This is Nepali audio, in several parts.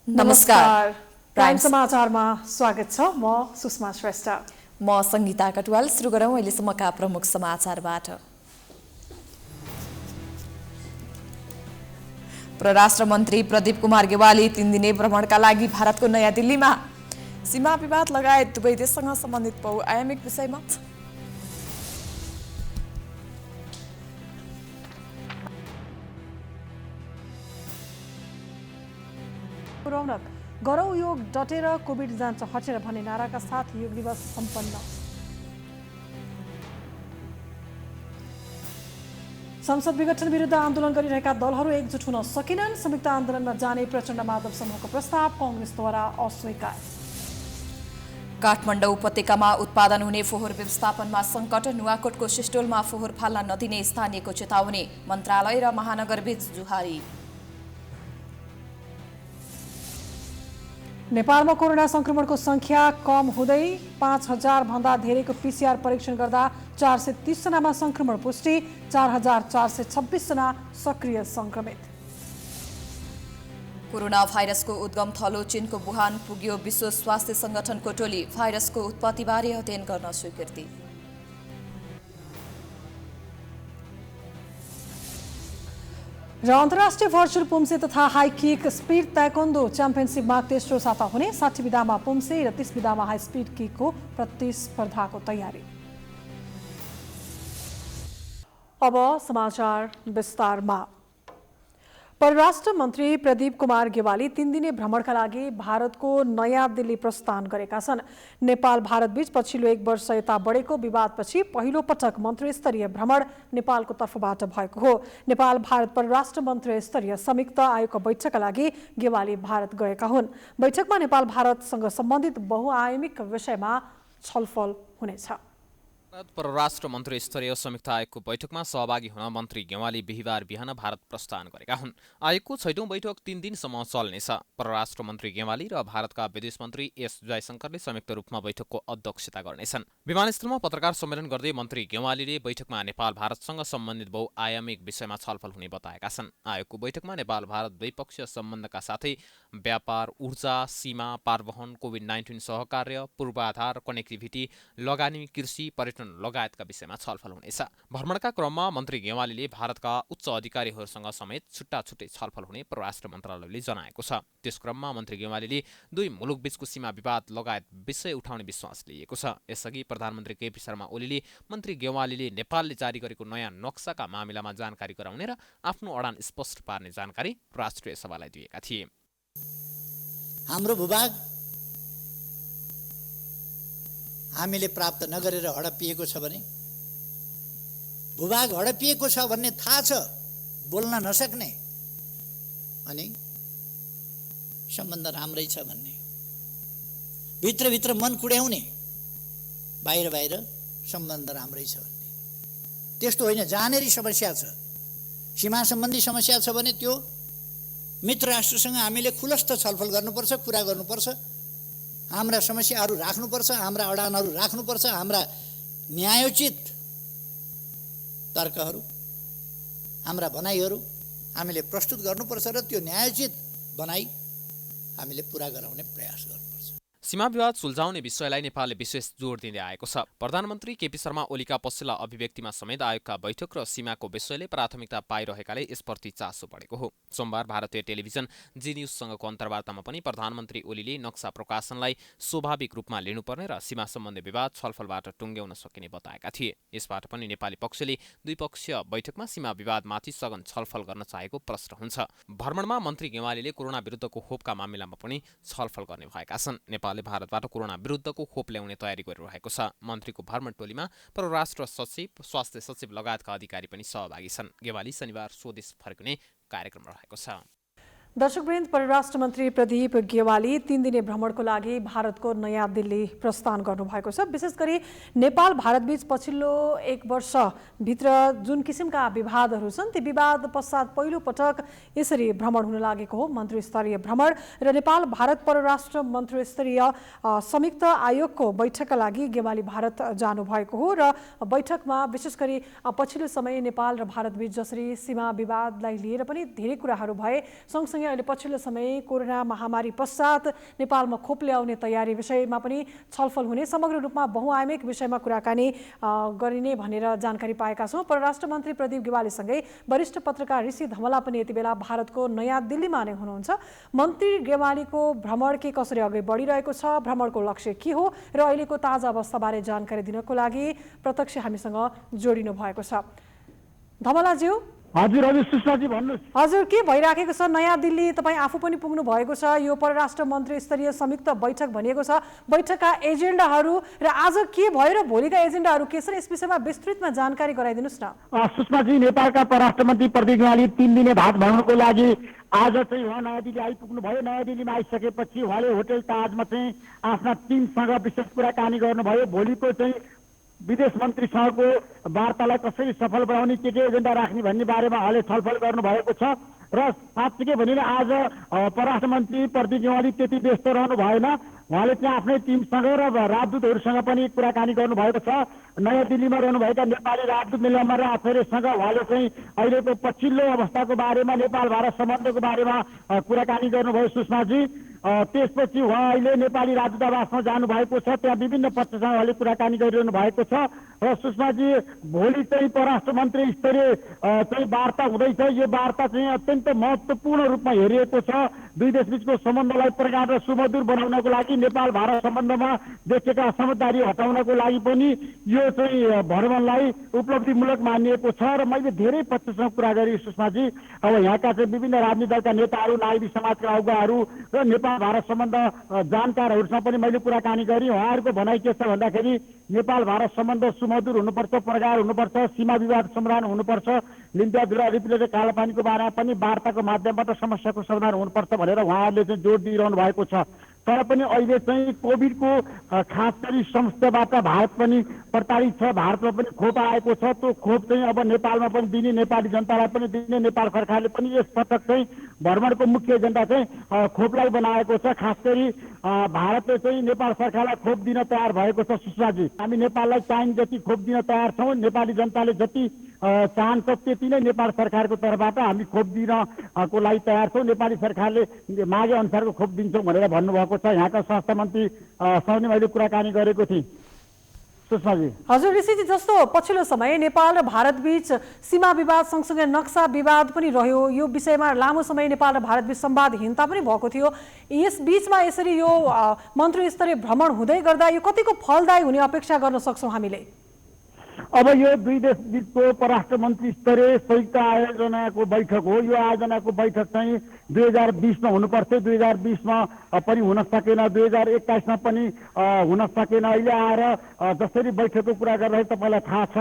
नमस्कार प्राइम समाचारमा स्वागत छ। म सुषमा श्रेष्ठ। म संगीता कटवाल। सुरु गरौँ अहिलेसम्मका प्रमुख समाचारबाट। परराष्ट्र मन्त्री प्रदीप कुमार गेवाली 3 दिने भ्रमणका लागि भारतको नयाँ दिल्लीमा। सीमा विवाद लगायत दुवै देशसँग सम्बन्धित बहुआयामिक विषयमा रौनक गरौँ योग डटेर कोभिड जाँच हटेर भन्ने नाराका साथ योग दिवस सम्पन्न। संसद विघटन विरुद्ध आन्दोलन गरिरहेका दलहरू एकजुट हुन सकेनन्। संयुक्त आन्दोलनमा जाने प्रचण्ड माधव समूहको प्रस्ताव कांग्रेसद्वारा अस्वीकार। काठमाडौँ उपत्यकामा उत्पादन हुने फोहोर व्यवस्थापनमा सङ्कट। नुवाकोटको सिस्टोलमा फोहोर फाल्न नदिने स्थानीयको चेतावनी। मन्त्रालय र महानगरबीच जुहारी। नेपालमा कोरोना संक्रमणको संख्या कम हुँदै 5000 भन्दा धेरैको पीसीआर परीक्षण गर्दा 430 जनामा संक्रमण पुष्टि। 4426 जना सक्रिय संक्रमित। कोरोना भाइरसको उद्गम थलो चीनको वुहान पुग्यो। विश्व स्वास्थ्य संगठनको टोली भाइरसको उत्पत्तिबारे अध्ययन गर्न स्वीकृति। र अन्तर्राष्ट्रिय भर्चुअल पुम्से तथा हाई किक स्पिड ताइक्वान्डो च्याम्पियनसिपमा तेस्रो साता हुने 60 विधामा पुम्से र 30 विधामा हाई स्पिड किकको प्रतिस्पर्धाको तयारी। अब समाचार विस्तारमा। परराष्ट्र मन्त्री प्रदीप कुमार गेवाली 3 दिने भ्रमणका लागि भारतको नयाँ दिल्ली प्रस्थान गरेका छन्। नेपाल भारत बीच पछिल्लो 1 वर्ष यता बढेको विवादपछि पहिलो पटक मन्त्री स्तरीय भ्रमण नेपालको तर्फबाट भएको हो। नेपाल भारत परराष्ट्र मन्त्री स्तरीय संयुक्त आयोगको बैठकका लागि गेवाली भारत गएका हुन्। बैठकमा नेपाल भारतसँग सम्बन्धित बहुआयामिक विषयमा छलफल हुनेछ। भारत परराष्ट्र मन्त्री स्तरीय संयुक्त आयोगको बैठकमा सहभागी हुन मन्त्री गेवाली बिहिबार बिहान भारत प्रस्थान गरेका हुन्। आयोगको 6औं बैठक 3 दिनसम्म चल्नेछ। परराष्ट्र मन्त्री गेवाली र भारतका विदेश मन्त्री एस जयशंकरले संयुक्त रूपमा बैठकको अध्यक्षता गर्नेछन्। विमानस्थलमा पत्रकार सम्मेलन गर्दै मन्त्री गेवालीले बैठकमा नेपाल भारतसँग सम्बन्धित बहुआयामिक विषयमा छलफल हुने बताएका छन्। आयोगको बैठकमा नेपाल भारत द्विपक्षीय सम्बन्धका साथै व्यापार, ऊर्जा, सीमा पारवहन, कोभिड-19 सहकार्य, पूर्वाधार, कनेक्टिभिटी, लगानी, कृषि, पर्यटन लगायतका विषयमा छलफल हुनेछ। भ्रमणका क्रममा मन्त्री गेवालीले भारतका उच्च अधिकारीहरूसँग समेत छुट्टा छुट्टै छलफल हुने परराष्ट्र मन्त्रालयले जनाएको छ। त्यस क्रममा मन्त्री गेवालीले दुई मुलुकबीचको सीमा विवाद लगायत विषय उठाउने विश्वास लिएको छ। यसअघि प्रधानमन्त्री केपी शर्मा ओलीले मन्त्री गेवालीले नेपालले जारी गरेको नयाँ नक्साका मामिलामा जानकारी गराउने र आफ्नो अडान स्पष्ट पार्ने जानकारी राष्ट्रिय सभालाई दिएका थिए। हाम्रो भूभाग हामीले प्राप्त नगरेर हडपिएको छ भने, भूभाग हडपिएको छ भन्ने थाहा छ, बोल्न नसक्ने अनि सम्बन्ध राम्रै छ भन्ने, भित्रभित्र मन कुड्याउने, बाहिर बाहिर सम्बन्ध राम्रै छ भन्ने, त्यस्तो होइन। जहाँनेरि समस्या छ, सीमा सम्बन्धी समस्या छ भने त्यो मित्र राष्ट्रसँग हामीले खुलस्त छलफल गर्नुपर्छ, कुरा गर्नुपर्छ, हाम्रा समस्याहरू राख्नुपर्छ, हाम्रा अडानहरू राख्नुपर्छ, हाम्रा न्यायोचित तर्कहरू, हाम्रा भनाइहरू हामीले प्रस्तुत गर्नुपर्छ र त्यो न्यायोचित भनाइ हामीले पुरा गराउने प्रयास गर्नुपर्छ। सीमा विवाद सुल्झाउने विषयलाई नेपालले विशेष जोड दिँदै आएको छ। प्रधानमन्त्री केपी शर्मा ओलीका पछिल्ला अभिव्यक्तिमा समेत आयोगका बैठक र सीमाको विषयले प्राथमिकता पाइरहेकाले यसप्रति चासो बढेको हो। सोमबार भारतीय टेलिभिजन जी न्युजसँगको अन्तर्वार्तामा पनि प्रधानमन्त्री ओलीले नक्सा प्रकाशनलाई स्वाभाविक रूपमा लिनुपर्ने र सीमा सम्बन्धी विवाद छलफलबाट टुङ्ग्याउन सकिने बताएका थिए। यसबाट पनि नेपाली पक्षले द्विपक्षीय बैठकमा सीमा विवादमाथि सघन छलफल गर्न चाहेको प्रश्न हुन्छ। भ्रमणमा मन्त्री गेवालीले कोरोना विरुद्धको खोपका मामिलामा पनि छलफल गर्ने भएका छन्। नेपालले भारतबाट कोरोना विरुद्धको खोप ल्याउने तयारी गरिरहेको छ। मन्त्रीको भ्रमण टोलीमा परराष्ट्र सचिव, स्वास्थ्य सचिव लगायतका अधिकारी पनि सहभागी छन्। गेवाली शनिबार स्वदेश फर्किने कार्यक्रम रहेको छ। दर्शकवृन्द, परराष्ट्र मन्त्री प्रदीप गेवाली 3 दिने भ्रमणको लागि भारतको नयाँ दिल्ली प्रस्थान गर्नुभएको छ। विशेष गरी नेपाल भारतबीच पछिल्लो 1 वर्षभित्र जुन किसिमका विवादहरू छन्, ती विवाद पश्चात पहिलो पटक यसरी भ्रमण हुन लागेको हो। मन्त्री स्तरीय भ्रमण र नेपाल भारत परराष्ट्र मन्त्री स्तरीय संयुक्त आयोगको बैठकका लागि गेवाली भारत जानुभएको हो र बैठकमा विशेष गरी पछिल्लो समय नेपाल र भारतबीच जसरी सीमा विवादलाई लिएर पनि धेरै कुराहरू भए, सँगसँगै अहिले पछिल्लो समय कोरोना महामारी पश्चात नेपालमा खोप ल्याउने तयारी विषयमा पनि छलफल हुने, समग्र रूपमा बहुआयामिक विषयमा कुराकानी गरिने भनेर जानकारी पाएका छौँ। परराष्ट्र मन्त्री प्रदीप गेवालीसँगै वरिष्ठ पत्रकार ऋषि धमला पनि यति बेला भारतको नयाँ दिल्लीमा नै हुनुहुन्छ। मन्त्री गेवालीको भ्रमण के कसरी अघि बढिरहेको छ, भ्रमणको लक्ष्य के हो र अहिलेको ताजा अवस्थाबारे जानकारी दिनको लागि प्रत्यक्ष हामीसँग जोडिनु भएको छ। धमलाज्यू। हजुर सुषमाजी भन्नुहोस्। हजुर, के भइराखेको छ नयाँ दिल्ली? तपाईँ आफू पनि पुग्नु भएको छ। यो परराष्ट्र मन्त्री स्तरीय संयुक्त बैठक भनिएको छ। बैठकका एजेन्डाहरू र आज के भयो र भोलिका एजेन्डाहरू के छन्, यस विषयमा विस्तृतमा जानकारी गराइदिनुहोस् न। सुषमाजी, नेपालका परराष्ट्र मन्त्री प्रदीप गेवाली 3 दिने भारत भ्रमणको लागि आज चाहिँ उहाँ नयाँ दिल्ली आइपुग्नु भयो। नयाँ दिल्लीमा आइसकेपछि उहाँले होटल ताजमा चाहिँ आफ्ना टिमसँग विशेष कुराकानी गर्नुभयो। भोलिको चाहिँ विदेश मन्त्रीसँगको वार्तालाई कसरी सफल बनाउने, के एजेन्डा राख्ने भन्ने बारेमा उहाँले छलफल गर्नुभएको छ। र साँच्चीकै भने आज परराष्ट्र मन्त्री प्रदीप गेवाली त्यति व्यस्त रहनु भएन। उहाँले चाहिँ आफ्नै टिमसँग र राजदूतहरूसँग पनि कुराकानी गर्नुभएको छ। नयाँ दिल्लीमा रहनुभएका नेपाली राजदूत नीलमर आचार्यसँग उहाँले चाहिँ अहिलेको पछिल्लो अवस्थाको बारेमा, नेपाल भारत सम्बन्धको बारेमा कुराकानी गर्नुभयो सुषमाजी। त्यसपछि उहाँ अहिले नेपाली राजदूतावासमा जानुभएको छ। त्यहाँ विभिन्न पक्षसँग उहाँले कुराकानी गरिरहनु भएको छ। र सुषमाजी, भोलि चाहिँ परराष्ट्र मन्त्री स्तरीय चाहिँ वार्ता हुँदैछ। यो वार्ता चाहिँ अत्यन्त महत्त्वपूर्ण रूपमा हेरिएको छ। दुई देशबीचको सम्बन्धलाई प्रगाढ र सुमधुर बनाउनको लागि, नेपाल भारत सम्बन्धमा देखिएका असमझदारी हटाउनको लागि पनि यो चाहिँ भ्रमणलाई उपलब्धिमूलक मानिएको छ। र मैले धेरै पक्षसँग कुरा गरेँ सुषमाजी। अब यहाँका चाहिँ विभिन्न राजनीतिक दलका नेताहरू, नागरिक समाजका अगुवाहरू र नेपाल भारत सम्बन्ध जानकारहरूसँग पनि मैले कुराकानी गरेँ। उहाँहरूको भनाइ के छ भन्दाखेरि नेपाल भारत सम्बन्ध सुमधुर हुनुपर्छ, प्रगाढ हुनुपर्छ, सीमा विवाद समाधान हुनुपर्छ, लिम्पियाधुरा रिपिलेर कालापानीको बारेमा पनि वार्ताको माध्यमबाट समस्याको समाधान हुनुपर्छ भनेर उहाँहरूले चाहिँ जोड दिइरहनु भएको छ। तर पनि अहिले चाहिँ कोभिडको खास गरी समस्याबाट भारत पनि प्रताडित छ। भारतमा पनि खोप आएको छ। त्यो खोप चाहिँ अब नेपालमा पनि दिने, नेपाली जनतालाई पनि दिने। नेपाल सरकारले पनि यस पटक चाहिँ भ्रमणको मुख्य एजेन्डा चाहिँ खोपलाई बनाएको छ। खास गरी भारतले चाहिँ नेपाल सरकारलाई खोप दिन तयार भएको छ सुषमाजी। हामी नेपाललाई चाहिने जति खोप दिन तयार छौँ। नेपाली जनताले जति चाहन्छ त्यति नै नेपाल सरकारको तर्फबाट हामी खोप दिनको लागि तयार छौँ। नेपाली सरकारले मागे अनुसारको खोप दिन्छौँ भनेर भन्नुभएको छ। यहाँका स्वास्थ्य मन्त्रीसँग मैले कुराकानी गरेको थिएँ सुषमाजी। हजुर ऋषिजी, जस्तो पछिल्लो समय नेपाल र भारत बीच सीमा विवाद सँगसँगै नक्सा विवाद पनि रह्यो। यो विषयमा लामो समय नेपाल र भारत बीच संवादहीनता पनि भएको थियो। यस बीचमा यसरी यो मन्त्री स्तरीय भ्रमण हुँदै गर्दा यो कतिको फलदायी हुने अपेक्षा गर्न सक्छौँ हामीले? अब यो दुई देश बीचको परराष्ट्र मन्त्री स्तरीय संयुक्त आयोजनाको बैठक हो। यो आयोजनाको बैठक चाहिँ 2020मा हुनुपर्थ्यो। 2020मा पनि हुन सकेन, 2021मा पनि हुन सकेन। अहिले आएर जसरी बैठकको कुरा गर्दाखेरि तपाईँलाई थाहा छ,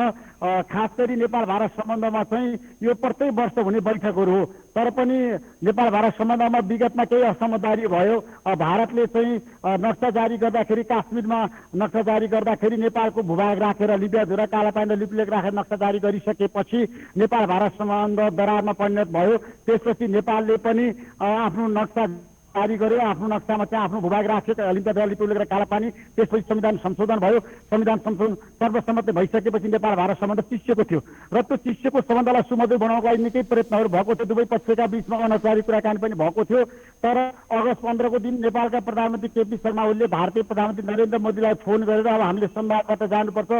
खास गरी नेपाल भारत सम्बन्धमा चाहिँ यो प्रत्येक वर्ष हुने बैठकहरू हो। तर पनि नेपाल भारत सम्बन्धमा विगतमा केही असमझदारी भयो। भारतले चाहिँ नक्सा जारी गर्दाखेरि, काश्मीरमा नक्सा जारी गर्दाखेरि नेपालको भूभाग राखेर लिम्पियाधुरा कालापानी लिपिलेख राखेर नक्सा जारी गरिसकेपछि नेपाल भारत सम्बन्ध दरारमा परिणत भयो। त्यसपछि नेपालले पनि आफ्नो नक्सा जारी गर्यो। आफ्नो नक्सामा चाहिँ आफ्नो भूभाग राख्यो, लिम्पियाधुरा लिपिलेख र कालापानी। त्यसपछि संविधान संशोधन भयो। संविधान संशोधन सर्वसम्मति भइसकेपछि नेपाल भारत सम्बन्ध चिसिएको थियो। र त्यो चिसिएको सम्बन्धलाई सुमधुर बनाउनको लागि निकै प्रयत्नहरू भएको थियो। दुवै पक्षका बीचमा अनौपचारिक कुराकानी पनि भएको थियो। तर अगस्त 15 को दिन नेपालका प्रधानमन्त्री केपी शर्मा ओलीले भारतीय प्रधानमन्त्री नरेन्द्र मोदीलाई फोन गरेर अब हामीले संवादबाट जानुपर्छ,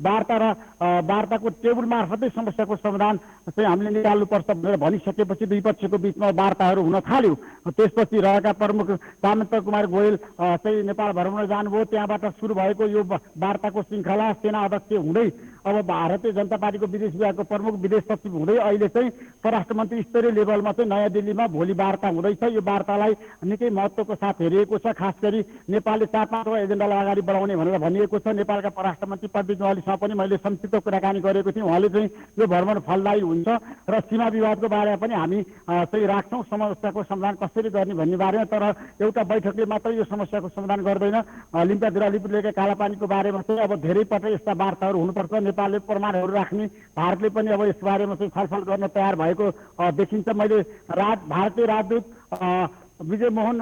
वार्ताको टेबल मार्फतै समस्याको समाधान चाहिँ हामीले निकाल्नुपर्छ भनेर भनिसकेपछि दुई पक्षको बीचमा वार्ताहरू हुन थाल्यो। त्यसपछि रहेका प्रमुख सामन्त कुमार गोयल चाहिँ नेपाल भ्रमण जानुभयो। त्यहाँबाट सुरु भएको यो वार्ताको श्रृङ्खला सेना अध्यक्ष हुँदै अब भारतीय जनता पार्टीको विदेश विभागको प्रमुख विदेश सचिव हुँदै अहिले चाहिँ परराष्ट्र मन्त्री स्तरीय लेभलमा चाहिँ नयाँ दिल्लीमा भोलि वार्ता हुँदैछ। यो वार्तालाई निकै महत्त्वको साथ हेरिएको छ। खास गरी नेपालले 4-5 एजेन्डालाई अगाडि बढाउने भनेर भनिएको छ। नेपालका परराष्ट्र मन्त्री प्रदीप गेवालीसँग पनि मैले संक्षिप्त कुराकानी गरेको थिएँ। उहाँले चाहिँ यो भ्रमण फलदायी हुन्छ र सीमा विवादको बारेमा पनि हामी चाहिँ राख्छौँ, समस्याको समाधान कसरी गर्ने भन्ने बारेमा। तर एउटा बैठकले मात्र यो समस्याको समाधान गर्दैन। लिम्पियाधुरा लिपिलेख कालापानीको बारेमा चाहिँ अब धेरै पटक यस्ता वार्ताहरू हुनुपर्छ। नेपालले प्रमाणहरू राख्ने, भारतले पनि अब यस बारेमा चाहिँ छलफल गर्न तयार भएको देखिन्छ। मैले भारतीय राजदूत विजय मोहन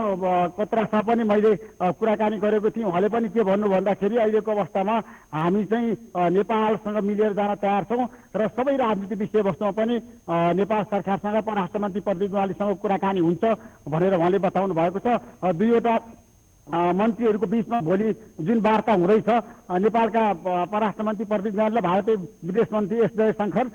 कोत्रासँग पनि मैले कुराकानी गरेको थिएँ। उहाँले पनि के भन्नु भन्दाखेरि अहिलेको अवस्थामा हामी चाहिँ नेपालसँग मिलेर जान तयार छौँ र सबै राजनीतिक विषयवस्तुमा पनि नेपाल सरकारसँग परराष्ट्र मन्त्री प्रदीप गेवालीसँग कुराकानी हुन्छ भनेर उहाँले बताउनु भएको छ। दुईवटा मन्त्रीहरूको बिचमा भोलि जुन वार्ता हुँदैछ, नेपालका परराष्ट्र मन्त्री प्रदीप गेवाली र भारतीय विदेश मन्त्री एस जयशङ्कर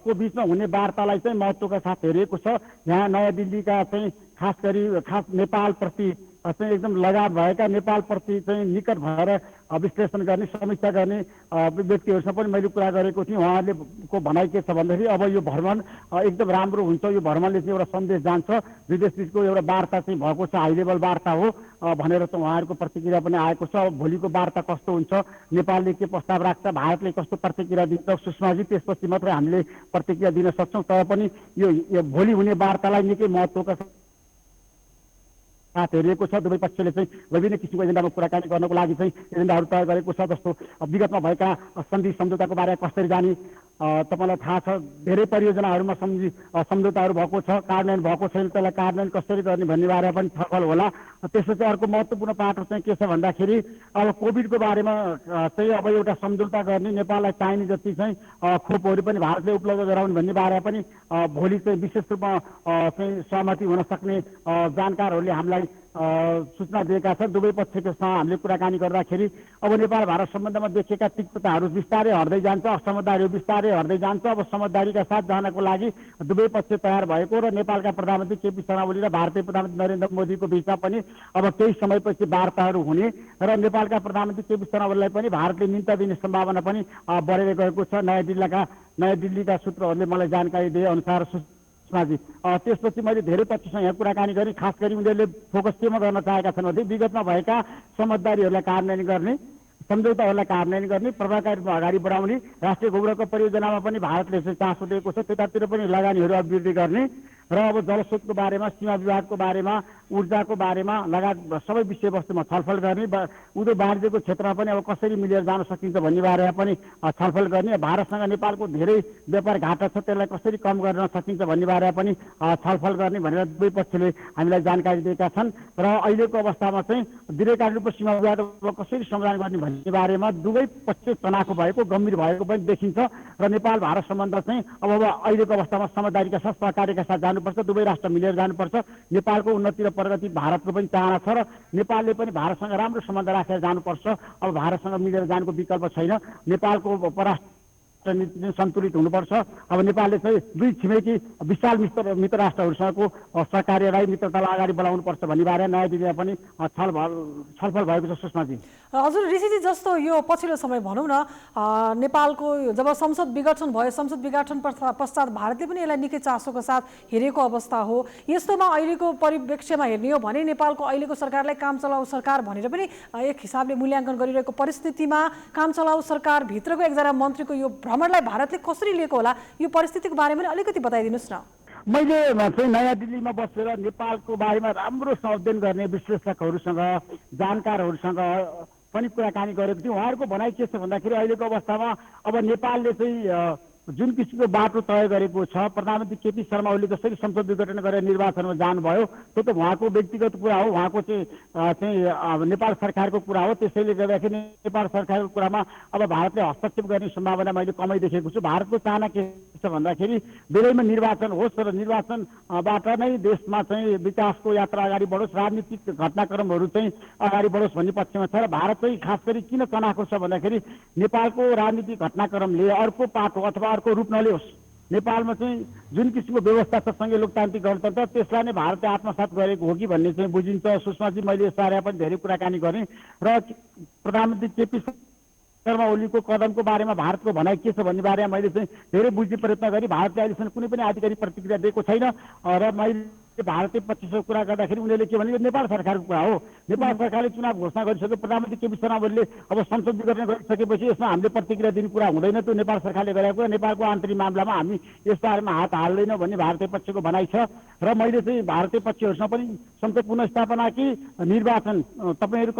को बिचमा हुने वार्तालाई चाहिँ महत्त्वका साथ हेरिएको छ। यहाँ नयाँ दिल्लीका चाहिँ खास नेपालप्रति चाहिँ एकदम लगाव भएका, नेपालप्रति चाहिँ निकट भएर विश्लेषण गर्ने, समीक्षा गर्ने व्यक्तिहरूसँग पनि मैले कुरा गरेको थिएँ। उहाँले को भनाइ के छ भन्दाखेरि अब यो भ्रमण एकदम राम्रो हुन्छ, यो भ्रमणले चाहिँ एउटा सन्देश जान्छ, विदेश बिचको एउटा वार्ता चाहिँ भएको छ, हाई लेभल वार्ता हो भनेर चाहिँ उहाँहरूको प्रतिक्रिया पनि आएको छ। अब भोलिको वार्ता कस्तो हुन्छ, नेपालले के प्रस्ताव राख्छ, भारतले कस्तो प्रतिक्रिया दिन्छ सुषमाजी, त्यसपछि मात्रै हामीले प्रतिक्रिया दिन सक्छौँ। तर पनि यो भोलि हुने वार्तालाई निकै महत्त्वका साथ हेरिएको छ। दुवै पक्षले चाहिँ विभिन्न किसिमको एजेन्डामा कुराकानी गर्नको लागि चाहिँ एजेन्डाहरू तय गरेको छ। जस्तो विगतमा भएका सन्धि सम्झौताको बारेमा कसरी जाने, तपाईँलाई थाहा छ धेरै परियोजनाहरूमा सम्झौताहरू भएको छ, कार्यान्वयन भएको छैन, त्यसलाई कार्यान्वयन कसरी गर्ने भन्ने बारेमा पनि छलफल होला। त्यसपछि अर्को महत्त्वपूर्ण पाटो चाहिँ के छ भन्दाखेरि अब कोभिडको बारेमा चाहिँ अब एउटा सम्झौता गर्ने, नेपाललाई चाहिने जति चाहिँ खोपहरू पनि भारतले उपलब्ध गराउने भन्ने बारेमा पनि भोलि चाहिँ विशेष रूपमा चाहिँ सहमति हुन सक्ने जानकारहरूले हामीलाई सूचना दिएका छन्। दुवै पक्षकोसँग हामीले कुराकानी गर्दाखेरि अब नेपाल भारत सम्बन्धमा देखिएका तिक्तताहरू बिस्तारै हट्दै जान्छ, असमझदारीहरू बिस्तारै हट्दै जान्छ। अब समझदारीका साथ जानको लागि दुवै पक्ष तयार भएको र नेपालका प्रधानमन्त्री केपी शर्मा ओली र भारतीय प्रधानमन्त्री नरेन्द्र मोदीको बिचमा पनि अब केही समयपछि वार्ताहरू हुने र नेपालका प्रधानमन्त्री केपी शर्मा ओलीलाई पनि भारतले निम्ता दिने सम्भावना पनि बढेर गएको छ। नयाँ दिल्लीका सूत्रहरूले मलाई जानकारी दिए अनुसार त्यसपछि मैले धेरै पक्षसँग यहाँ कुराकानी गरेँ। खास गरी उनीहरूले फोकस केमा गर्न चाहेका छन् भने विगतमा भएका समझदारीहरूलाई कार्यान्वयन गर्ने, सम्झौताहरूलाई कार्यान्वयन गर्ने, प्रभावकारी रूपमा अगाडि बढाउने, राष्ट्रिय गौरवको परियोजनामा पनि भारतले चाहिँ चासो दिएको छ, त्यतातिर पनि लगानीहरू अभिवृद्धि गर्ने र अब जलस्रोतको बारेमा, सीमा विवादको बारेमा, ऊर्जाको बारेमा लगायत सबै विषयवस्तुमा छलफल गर्ने, उद्योग वाणिज्यको क्षेत्रमा पनि अब कसरी मिलेर जान सकिन्छ भन्ने बारेमा पनि छलफल गर्ने, भारतसँग नेपालको धेरै व्यापार घाटा छ त्यसलाई कसरी कम गर्न सकिन्छ भन्ने बारेमा पनि छलफल गर्ने भनेर दुवै पक्षले हामीलाई जानकारी दिएका छन्। र अहिलेको अवस्थामा चाहिँ दीर्घकालीन रूपमा सीमा विवाद कसरी समाधान गर्ने भन्ने बारेमा दुवै पक्ष तनाखु भएको, गम्भीर भएको पनि देखिन्छ र नेपाल भारत सम्बन्ध चाहिँ अब अहिलेको अवस्थामा समझदारीका साथ, सहकार्यका साथ जानुपर्छ, दुवै राष्ट्र मिलेर जानुपर्छ। नेपालको उन्नति र प्रगति भारतको पनि चाहना छ र नेपालले पनि भारतसँग राम्रो सम्बन्ध राखेर जानुपर्छ। अब भारतसँग मिलेर जानुको विकल्प छैन। नेपालको परराष्ट्र नीति सन्तुलित हुनुपर्छ। अब नेपालले चाहिँ दुई छिमेकी विशाल मित्र राष्ट्रहरूसँगको सहकार्यलाई, मित्रतालाई अगाडि बढाउनुपर्छ भन्ने बारे नयाँ दिल्लीमा पनि छलफल भएको छ। सुषमाजी हजुर, ऋषिजी जस्तो यो पछिल्लो समय भनौँ न नेपालको जब संसद विघटन भयो, संसद विघटन पश्चात भारतले पनि यसलाई निकै चासोको साथ हेरेको अवस्था हो। यस्तोमा अहिलेको परिप्रेक्ष्यमा हेर्ने हो भने नेपालको अहिलेको सरकारलाई काम चलाउ सरकार भनेर पनि एक हिसाबले मूल्याङ्कन गरिरहेको परिस्थितिमा काम चलाउ सरकारभित्रको एकजना मन्त्रीको यो भ्रमणलाई भारतले कसरी लिएको होला, यो परिस्थितिको बारेमा अलिकति बताइदिनुहोस् न। मैले चाहिँ नयाँ दिल्लीमा बसेर नेपालको बारेमा राम्रोसँग अध्ययन गर्ने विश्लेषकहरूसँग, जानकारहरूसँग पनि कुराकानी गरेको थिएँ। उहाँहरूको भनाइ के छ भन्दाखेरि अहिलेको अवस्थामा अब नेपालले चाहिँ जुन किसिमको बाटो तय गरेको छ, प्रधानमन्त्री केपी शर्मा ओलीले जसरी संसद विघटन गरेर निर्वाचनमा जानुभयो त्यो त उहाँको व्यक्तिगत कुरा हो, उहाँको चाहिँ नेपाल सरकारको कुरा हो। त्यसैले गर्दाखेरि नेपाल सरकारको कुरामा अब भारतले हस्तक्षेप गर्ने सम्भावना मैले कमै देखेको छु। भारतको चाहना के छ भन्दाखेरि बेलैमा निर्वाचन होस् र निर्वाचनबाट नै देशमा चाहिँ विकासको यात्रा अगाडि बढोस्, राजनीतिक घटनाक्रमहरू चाहिँ अगाडि बढोस् भन्ने पक्षमा छ। र भारत चाहिँ खास गरी किन तनाखो छ भन्दाखेरि नेपालको राजनीतिक घटनाक्रमले अर्को पाटो अथवा अर्को रूप नलियोस्। नेपालमा चाहिँ जुन किसिमको व्यवस्था छ सँगै लोकतान्त्रिक गणतन्त्र, त्यसलाई नै भारतले आत्मसात गरेको हो कि भन्ने चाहिँ बुझिन्छ। सुषमाजी मैले यस बारेमा पनि धेरै कुराकानी गरेँ र प्रधानमन्त्री केपी शर्मा ओलीको कदमको बारेमा भारतको भनाइ के छ भन्ने बारेमा मैले चाहिँ धेरै बुझ्ने प्रयत्न गरेँ। भारतले अहिलेसम्म कुनै पनि आधिकारिक प्रतिक्रिया दिएको छैन र मैले भारतीय पक्षसँग कुरा गर्दाखेरि उनीहरूले के भने यो नेपाल सरकारको कुरा हो। नेपाल सरकारले चुनाव घोषणा गरिसक्यो, प्रधानमन्त्री केपी शर्मा ओलीले अब संसद विघटन गरिसकेपछि यसमा हामीले प्रतिक्रिया दिने कुरा हुँदैन, त्यो नेपाल सरकारले गरेको कुरा, नेपालको आन्तरिक मामलामा हामी यस बारेमा हात हाल्दैनौँ भन्ने भारतीय पक्षको भनाइ छ। र मैले चाहिँ भारतीय पक्षहरूसँग पनि संसद पुनर्स्थापना कि निर्वाचन तपाईँहरू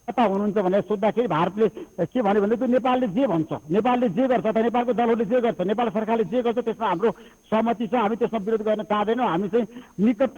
कता हुनुहुन्छ भनेर सोद्धाखेरि भारतले के भन्यो भने त्यो नेपालले जे भन्छ, नेपालले जे गर्छ त नेपालको दलहरूले जे गर्छ, नेपाल सरकारले जे गर्छ त्यसमा हाम्रो सहमति छ, हामी त्यसमा विरोध गर्न चाहदैनौँ। हामी चाहिँ निकट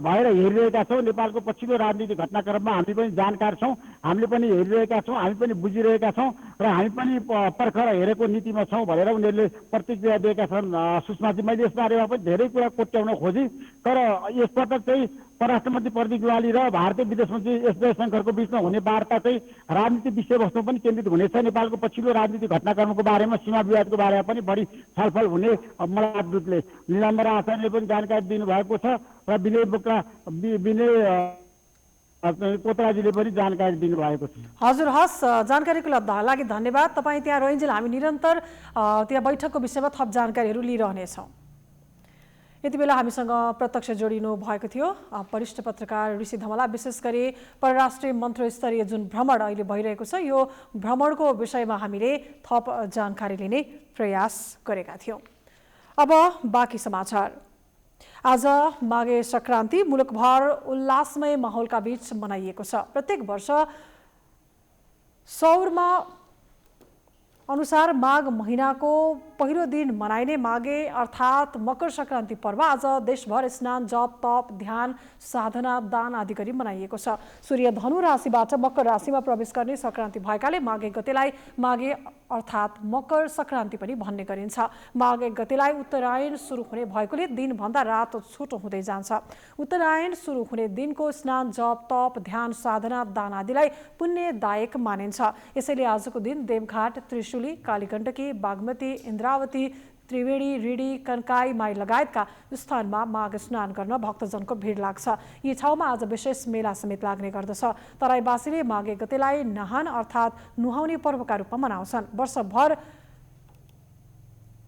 भएर हेरिरहेका छौँ। नेपालको पछिल्लो राजनीतिक घटनाक्रममा हामी पनि जानकार छौँ, हामीले पनि हेरिरहेका छौँ, हामी पनि बुझिरहेका छौँ र हामी पनि पर्खर हेरेको नीतिमा छौँ भनेर उनीहरूले प्रतिक्रिया दिएका छन्। सुषमाजी, मैले यसबारेमा पनि धेरै कुरा कोट्याउन खोजेँ, तर यसपटक चाहिँ परराष्ट्र मन्त्री प्रदीप ग्वाली र भारतीय विदेश मन्त्री एस जयशङ्करको बिचमा हुने वार्ता चाहिँ राजनीतिक विषयवस्तुमा पनि केन्द्रित हुनेछ। नेपालको पछिल्लो राजनीतिक घटनाक्रमको बारेमा, सीमा विवादको बारेमा पनि बढी छलफल हुने मलाई राजदूतले नीलाम्बर आचार्यले पनि जानकारी दिनुभएको छ र विनय कोत्राजीले पनि जानकारी दिनुभएको छ। हजुर, हस्, जानकारीको लागि धन्यवाद। तपाईँ त्यहाँ रहन्जेल हामी निरन्तर त्यहाँ बैठकको विषयमा थप जानकारीहरू लिइरहनेछौँ। यति बेला हामीसँग प्रत्यक्ष जोडिनु भएको थियो वरिष्ठ पत्रकार ऋषि धमला। विशेष गरी परराष्ट्र मन्त्री स्तरीय जुन भ्रमण अहिले भइरहेको छ, यो भ्रमणको विषयमा हामीले थप जानकारी लिने प्रयास गरेका थियौँ। अब बाँकी समाचार। आज माघे सङ्क्रान्ति मुलुकभर उल्लासमय माहौलका बीच मनाइएको छ। प्रत्येक वर्ष सौरमा अनुसार माघ महिनाको पहिलो दिन मनाइने माघे अर्थात् मकर सङ्क्रान्ति पर्व आज देशभर स्नान, जप, तप, ध्यान, साधना, दान आदि गरी मनाइएको छ। सूर्य धनु राशिबाट मकर राशिमा प्रवेश गर्ने सङ्क्रान्ति भएकाले माघ 1 गतेलाई माघे अर्थात् मकर सङ्क्रान्ति पनि भन्ने गरिन्छ। माघ 1 गतेलाई उत्तरायण सुरु हुने भएकोले दिनभन्दा रात छोटो हुँदै जान्छ। उत्तरायण सुरु हुने दिनको स्नान, जप, तप, ध्यान, साधना, दान आदिलाई पुण्यदायक मानिन्छ। यसैले आजको दिन देवघाट, त्रिशुली, कालीगण्डकी, बागमती, इन्द्रावती, त्रिवेणी, रिडी, कन्काई, माई लगायतका स्थानमा माघ स्नान गर्न भक्तजनको भिड लाग्छ। यी ठाउँमा आज विशेष मेला समेत लाग्ने गर्दछ। तराईवासीले माघ 1 गतेलाई नहान अर्थात् नुहाउने पर्वका रूपमा मनाउँछन्। वर्षभर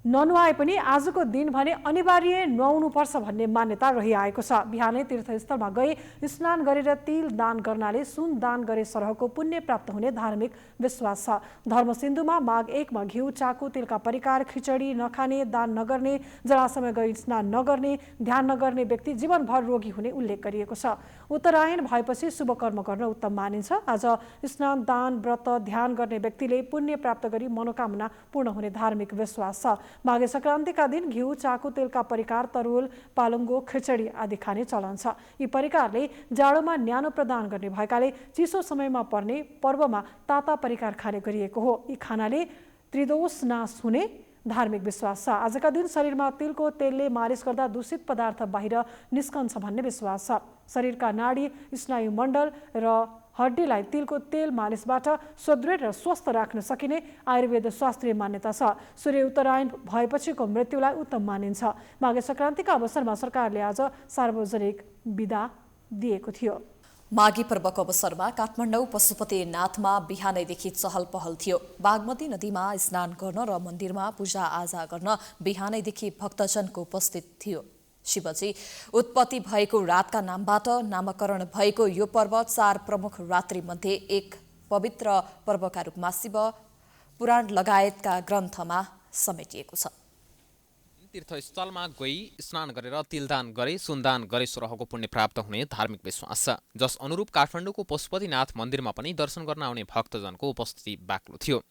ननुहाए पनि आजको दिन भने अनिवार्य नुहाउनुपर्छ भन्ने मान्यता रहिआएको छ। बिहानै तीर्थस्थलमा गई स्नान गरेर तिल दान गर्नाले सुन दान गरे सरहको पुण्य प्राप्त हुने धार्मिक विश्वास छ। धर्मसिन्धुमा माघ 1 मा घिउ, चाकु, तिलका परिकार, खिचडी नखाने, दान नगर्ने, जलाशयमा गई स्नान नगर्ने, ध्यान नगर्ने व्यक्ति जीवनभर रोगी हुने उल्लेख गरिएको छ। उत्तरायण भएपछि शुभ कर्म गर्न उत्तम मानिन्छ। आज स्नान, दान, व्रत, ध्यान गर्ने व्यक्तिले पुण्य प्राप्त गरी मनोकामना पूर्ण हुने धार्मिक विश्वास छ। माघे सङ्क्रान्तिका दिन घिउ, चाकु, तेलका परिकार, तरुल, पालुङ्गो, खिचडी आदि खाने चलन छ। यी परिकारले जाडोमा न्यानो प्रदान गर्ने भएकाले चिसो समयमा पर्ने पर्वमा ताता परिकार खाने गरिएको हो। यी खानाले त्रिदोष नाश हुने धार्मिक विश्वास छ। आजका दिन शरीरमा तिलको तेलले मालिस गर्दा दूषित पदार्थ बाहिर निस्कन्छ भन्ने विश्वास छ। शरीरका नाडी, स्नायुमण्डल र हड्डीलाई तिलको तेल मालिसबाट सुदृढ र स्वस्थ राख्न सकिने आयुर्वेद शास्त्रीय मान्यता छ। सूर्य उत्तरायण भएपछिको मृत्युलाई उत्तम मानिन्छ। माघे सङ्क्रान्तिका अवसरमा सरकारले आज सार्वजनिक बिदा दिएको थियो। माघी पर्वको अवसरमा काठमाडौँ पशुपतिनाथमा बिहानैदेखि चहल पहल थियो। बागमती नदीमा स्नान गर्न र मन्दिरमा पूजाआजा गर्न बिहानैदेखि भक्तजनको उपस्थित थियो। शिवजी उत्पत्ति भएको रातका नामबाट नामकरण भएको यो पर्व 4 प्रमुख रात्रि मध्ये एक पवित्र पर्वका रूपमा शिव पुराण लगायतका ग्रन्थमा समेटिएको छ। तीर्थस्थलमा गई स्नान गरेर तिलदान गरे, सुनदान गरे सरहको पुण्य प्राप्त हुने धार्मिक विश्वास छ। जस अनुरूप काठमाडौँको पशुपतिनाथ मन्दिरमा पनि दर्शन गर्न आउने भक्तजनको उपस्थिति बाक्लो थियो।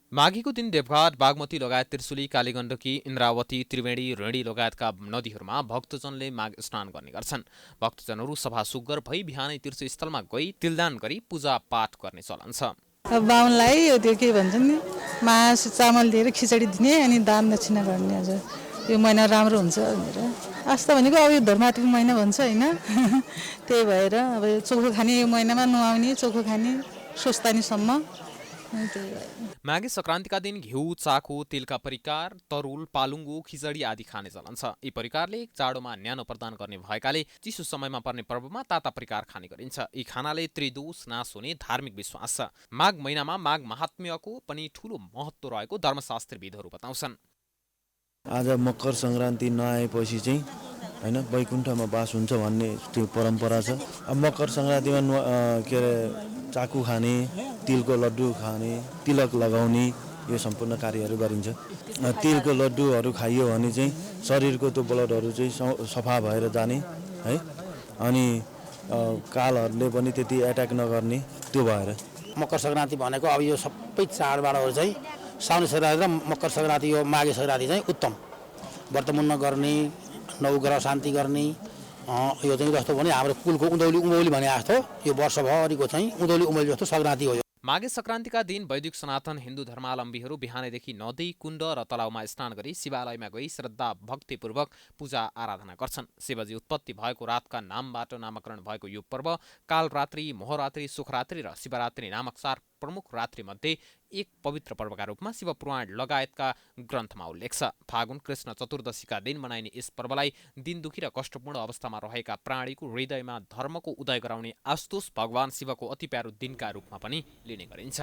माघीको दिन देवघाट, बागमती लगायत त्रिशुली, कालीगण्डकी, इन्द्रावती, त्रिवेणी, रेणी लगायतका नदीहरूमा भक्तजनले माघ स्नान गर्ने गर्छन्। भक्तजनहरू सभा सुग्घर भई बिहानै तीर्थस्थलमा गई तिलदान गरी पूजा पाठ गर्ने चलन छ। बाहुनलाई त्यो के भन्छ नि, मासु चामल दिएर खिचडी दिने अनि दान दक्षिणा गर्ने। हजुर, यो महिना राम्रो हुन्छ भनेर आस्था भनेको अब यो धर्मात्मक महिना भन्छ होइन। त्यही भएर अब चोखो खाने, यो महिनामा नुहाउने, चोखो खाने, स्वस्थानीसम्म। माघे सङ्क्रान्तिका दिन घिउ, चाकु, तिलका परिकार, तरुल, पालुङ्गो, खिचडी आदि खाने चलन छ। यी परिकारले जाडोमा न्यानो प्रदान गर्ने भएकाले चिसो समयमा पर्ने पर्वमा ताता परिकार खाने गरिन्छ। यी खानाले त्रिदोष नाश हुने धार्मिक विश्वास छ। माघ महिनामा माघ महात्म्यको पनि ठूलो महत्त्व रहेको धर्मशास्त्रविदहरू बताउँछन्। आज मकर सङ्क्रान्ति नआएपछि चाहिँ होइन वैकुण्ठमा बास हुन्छ भन्ने त्यो परम्परा छ। अब मकर सङ्क्रान्तिमा के अरे चाकु खाने, तिलको लड्डु खाने, तिलक लगाउने यो सम्पूर्ण कार्यहरू गरिन्छ। तिलको लड्डुहरू खाइयो भने चाहिँ शरीरको त्यो ब्लडहरू चाहिँ सफा भएर जाने है, अनि कालहरूले पनि त्यति एट्याक नगर्ने, त्यो भएर। मकर सङ्क्रान्ति भनेको अब यो सबै चाडबाडहरू चाहिँ साउने सङ्क्रान्ति र मकर सङ्क्रान्ति, यो माघे सङ्क्रान्ति चाहिँ उत्तम व्रतमुन्न गर्ने, नवग्रह शान्ति गर्ने, यो चाहिँ जस्तो भने हाम्रो कुलको उँधौली भने जस्तो यो वर्षभरिको चाहिँ उँधौली जस्तो सङ्क्रान्ति हो। माघे सङ्क्रान्तिका दिन वैदिक सनातन हिन्दू धर्मावलम्बीहरू बिहानैदेखि नदी, कुण्ड र तलाउमा स्नान गरी शिवालयमा गई श्रद्धा भक्तिपूर्वक पूजा आराधना गर्छन्। शिवजी उत्पत्ति भएको रातका नामबाट नामकरण भएको यो पर्व कालरात्रि, मोहरात्रि, सुखरात्रि र शिवरात्रि नामक 4 प्रमुख रात्रिमध्ये एक पवित्र पर्वका रूपमा शिवपुराण लगायतका ग्रन्थमा उल्लेख छ। फागुन कृष्ण चतुर्दशीका दिन मनाइने यस पर्वलाई दिन दुखी र कष्टपूर्ण अवस्थामा रहेका प्राणीको हृदयमा धर्मको उदय गराउने आस्तोष भगवान शिवको अति प्यारो दिनका रूपमा पनि लिने गरिन्छ।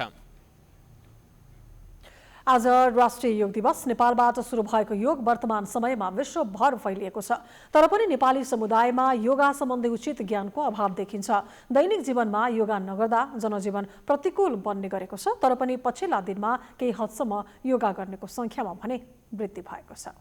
आज राष्ट्रिय योग दिवस। नेपालबाट सुरु भएको योग वर्तमान समयमा विश्वभर फैलिएको छ, तर पनि नेपाली समुदायमा योगा सम्बन्धी उचित ज्ञानको अभाव देखिन्छ। दैनिक जीवनमा योगा नगर्दा जनजीवन प्रतिकूल बन्ने गरेको छ, तर पनि पछिल्ला दिनमा केही हदसम्म योगा गर्नेको संख्यामा भने वृद्धि भएको छ।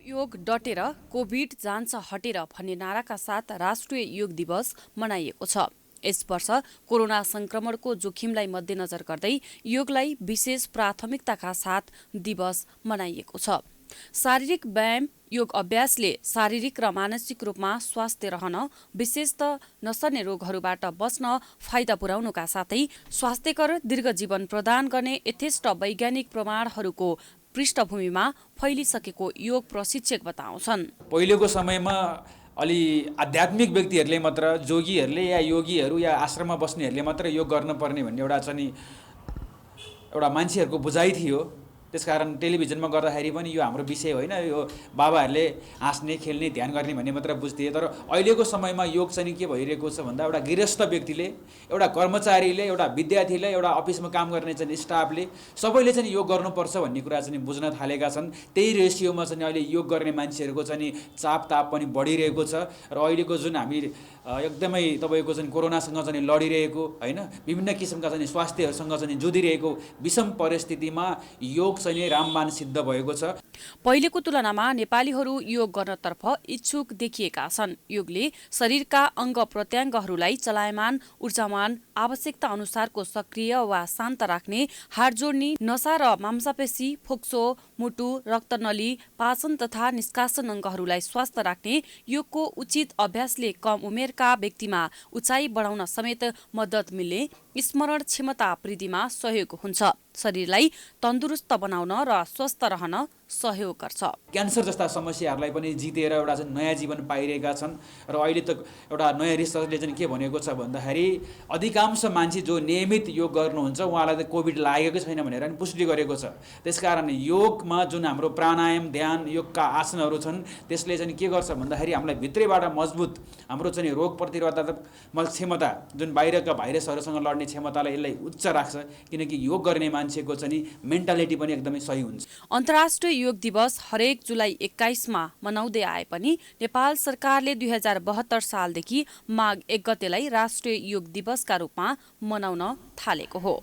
योग डटेर कोभिड जान्छ हटेर भन्ने नाराका साथ राष्ट्रिय योग दिवस मनाइएको छ। यस वर्ष कोरोना संक्रमणको जोखिमलाई मध्यनजर गर्दै योगलाई विशेष प्राथमिकताका साथ दिवस मनाइएको छ। शारीरिक व्यायाम योग अभ्यासले शारीरिक र मानसिक रूपमा स्वास्थ्य रहन, विशेषतः नसर्ने रोगहरूबाट बच्न फाइदा पुर्याउनुका साथै स्वास्थ्यकर दीर्घ जीवन प्रदान गर्ने यथेष्ट वैज्ञानिक प्रमाणहरूको पृष्ठभूमिमा फैलिसकेको योग प्रशिक्षक बताउँछन्। पहिलेको समयमा अलि आध्यात्मिक व्यक्तिहरूले मात्र, जोगीहरूले या योगीहरू या आश्रममा बस्नेहरूले मात्र योग गर्नुपर्ने भन्ने एउटा मान्छेहरूको बुझाइ थियो। त्यसकारण टेलिभिजनमा गर्दाखेरि पनि यो हाम्रो विषय होइन, यो बाबाहरूले हाँस्ने, खेल्ने, ध्यान गर्ने भन्ने मात्र बुझ्थे। तर अहिलेको समयमा योग चाहिँ के भइरहेको छ भन्दा एउटा गृहस्थ व्यक्तिले, एउटा कर्मचारीले, एउटा विद्यार्थीले, एउटा अफिसमा काम गर्ने चाहिँ स्टाफले सबैले चाहिँ योग गर्नुपर्छ भन्ने कुरा चाहिँ बुझ्न थालेका छन्। त्यही रेसियोमा चाहिँ अहिले योग गर्ने मान्छेहरूको चाहिँ चापताप पनि बढिरहेको छ। र अहिलेको जुन हामी एकदमै तपाईँको चाहिँ कोरोनासँग चाहिँ लडिरहेको होइन, विभिन्न किसिमका चाहिँ स्वास्थ्यहरूसँग चाहिँ जुधिरहेको विषम परिस्थितिमा योग चाहिँ रामबाण सिद्ध भएको छ। पहिलेको तुलनामा नेपालीहरू योग गर्नतर्फ इच्छुक देखिएका छन्। योगले शरीरका अङ्ग प्रत्यङ्गहरूलाई चलायमान, ऊर्जामान, आवश्यकता अनुसारको सक्रिय वा शान्त राख्ने, हाड जोड्ने, नसा र मांसपेशी, फोक्सो, मुटु, रक्तनली, पाचन तथा निष्कासन अङ्गहरूलाई स्वस्थ राख्ने, योगको उचित अभ्यासले कम उमेरका व्यक्तिमा उचाइ बढाउन समेत मद्दत मिल्ने, स्मरण क्षमता वृद्धिमा सहयोग हुन्छ, शरीरलाई तन्दुरुस्त बनाउन र स्वस्थ रहन सहयोग गर्छ। क्यान्सर जस्ता समस्याहरूलाई पनि जितेर एउटा चाहिँ नयाँ जीवन पाइरहेका छन्। र अहिले त एउटा नयाँ रिसर्चले चाहिँ के भनेको छ भन्दाखेरि अधिकांश मान्छे जो नियमित योग गर्नुहुन्छ उहाँलाई त कोभिड लागेकै छैन भनेर पनि पुष्टि गरेको छ। त्यसकारण योगमा जुन हाम्रो प्राणायाम, ध्यान, योगका आसनहरू छन् त्यसले चाहिँ के गर्छ भन्दाखेरि हामीलाई भित्रैबाट मजबुत हाम्रो चाहिँ रोग प्रतिरोधक क्षमता, जुन बाहिरका भाइरसहरूसँग लड्ने क्षमतालाई यसलाई उच्च राख्छ, किनकि योग गर्ने मान्छेको चाहिँ मेन्टालिटी पनि एकदमै सही हुन्छ। अन्तर्राष्ट्रिय योग दिवस हरेक जुलाई 21मा मनाउँदै आए पनि नेपाल सरकारले 2072 सालदेखि माघ 1 गतेलाई राष्ट्रिय योग दिवसका रूपमा मनाउन थालेको हो।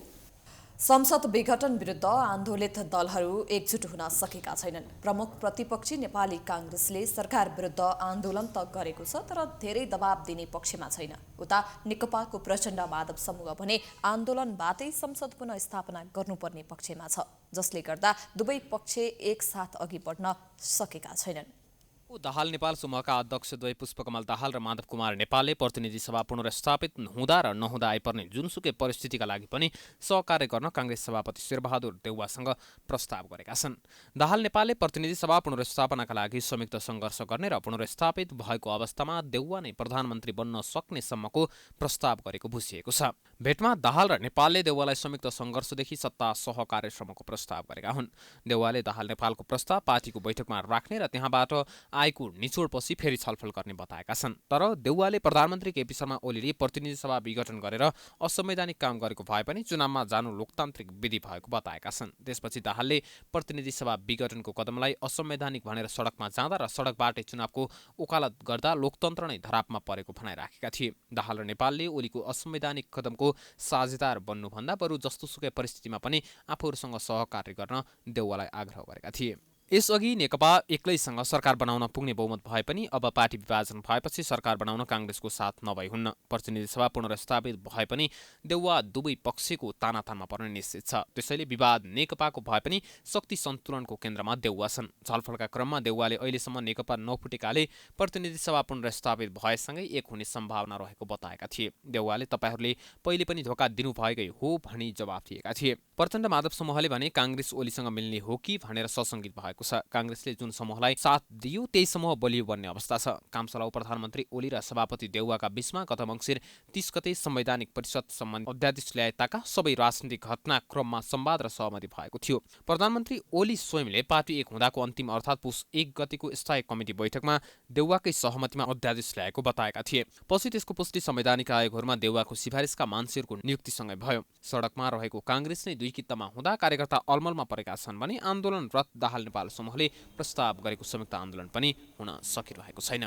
संसद विघटन विरुद्ध आन्दोलित दलहरू एकजुट हुन सकेका छैनन्। प्रमुख प्रतिपक्षी नेपाली कांग्रेसले सरकार विरुद्ध आन्दोलन त गरेको छ, तर धेरै दबाब दिने पक्षमा छैन। उता नेकपाको प्रचण्ड माधव समूह भने आन्दोलनबाटै संसद पुनः स्थापना गर्नुपर्ने पक्षमा छ, जसले गर्दा दुवै पक्ष एकसाथ अघि बढ्न सकेका छैनन्। दाहाल नेपाल समूहका अध्यक्ष द्वय पुष्पकमल दाहाल र माधव कुमार नेपालले प्रतिनिधि सभा पुनर्स्थापित हुँदा र नहुँदा आइपर्ने जुनसुकै परिस्थितिका लागि पनि सहकार्य गर्न कांग्रेस सभापति शेरबहादुर देउवासँग प्रस्ताव गरेका छन्। दाहाल नेपालले प्रतिनिधि सभा पुनर्स्थापनाका लागि संयुक्त सङ्घर्ष गर्ने र पुनर्स्थापित भएको अवस्थामा देउवा नै प्रधानमन्त्री बन्न सक्ने सम्मको प्रस्ताव गरेको बुझिएको छ। भेटमा दाहाल र नेपालले देउवालाई संयुक्त सङ्घर्षदेखि सत्ता सहकार्यसम्मको प्रस्ताव गरेका हुन्। देउवाले दाहाल नेपालको प्रस्ताव पार्टीको बैठकमा राख्ने र त्यहाँबाट आएको निचोडपछि फेरि छलफल गर्ने बताएका छन्। तर देउवाले प्रधानमन्त्री केपी शर्मा ओलीले प्रतिनिधि सभा विघटन गरेर असंवैधानिक काम गरेको भए पनि चुनावमा जानु लोकतान्त्रिक विधि भएको बताएका छन्। त्यसपछि दाहालले प्रतिनिधि सभा विघटनको कदमलाई असंवैधानिक भनेर सडकमा जाँदा र सडकबाटै चुनावको वकालत गर्दा लोकतन्त्र नै धरापमा परेको भनाइराखेका थिए। दाहाल र नेपालले ओलीको असंवैधानिक कदमको साझेदार बन्नुभन्दा बरु जस्तोसुकै परिस्थितिमा पनि आफूहरूसँग सहकार्य गर्न देउवालाई आग्रह गरेका थिए। यसअघि नेकपा एक्लैसँग सरकार बनाउन पुग्ने बहुमत भए पनि अब पार्टी विभाजन भएपछि सरकार बनाउन काङ्ग्रेसको साथ नभई हुन्न। प्रतिनिधि सभा पुनर्स्थापित भए पनि देउवा दुवै पक्षको तानातानमा पर्ने निश्चित छ। त्यसैले विवाद नेकपाको भए पनि शक्ति सन्तुलनको केन्द्रमा देउवा छन्। छलफलका क्रममा देउवाले अहिलेसम्म नेकपा नफुटेकाले प्रतिनिधि सभा पुनर्स्थापित भएसँगै एक हुने सम्भावना रहेको बताएका थिए। देउवाले तपाईहरूले पहिले पनि धोका दिनुभएकै हो भनी जवाफ दिएका थिए। प्रचण्ड माधव समूहले भने काङ्ग्रेस ओलीसँग मिल्ने हो कि भनेर सशङ्कित भएको छ। काङ्ग्रेसले जुन समूहलाई साथ दियो त्यही समूह बलियो बन्ने अवस्था छ। कामचलाउ प्रधानमन्त्री ओली र सभापति देउवाका बीचमा गत मङ्सिर 30 गते संवैधानिक परिषद सम्बन्धी अध्यादेश ल्याएताका सबै राजनीतिक घटनाक्रममा संवाद र सहमति भएको थियो। प्रधानमन्त्री ओली स्वयंले पार्टी एक हुँदाको अन्तिम अर्थात् पुस 1 गतेको स्थायी कमिटी बैठकमा देउवाकै सहमतिमा अध्यादेश ल्याएको बताएका थिए। पछि त्यसको पुष्टि संवैधानिक आयोगहरूमा देउवाको सिफारिसका मान्छेहरूको नियुक्तिसँगै भयो। सडकमा रहेको काङ्ग्रेस नै दुई कित्तामा हुँदा कार्यकर्ता अलमलमा परेका छन् भने आन्दोलनरत दाहाल नेपाल समूहले प्रस्ताव गरेको संयुक्त आन्दोलन पनि हुन सकिरहेको छैन।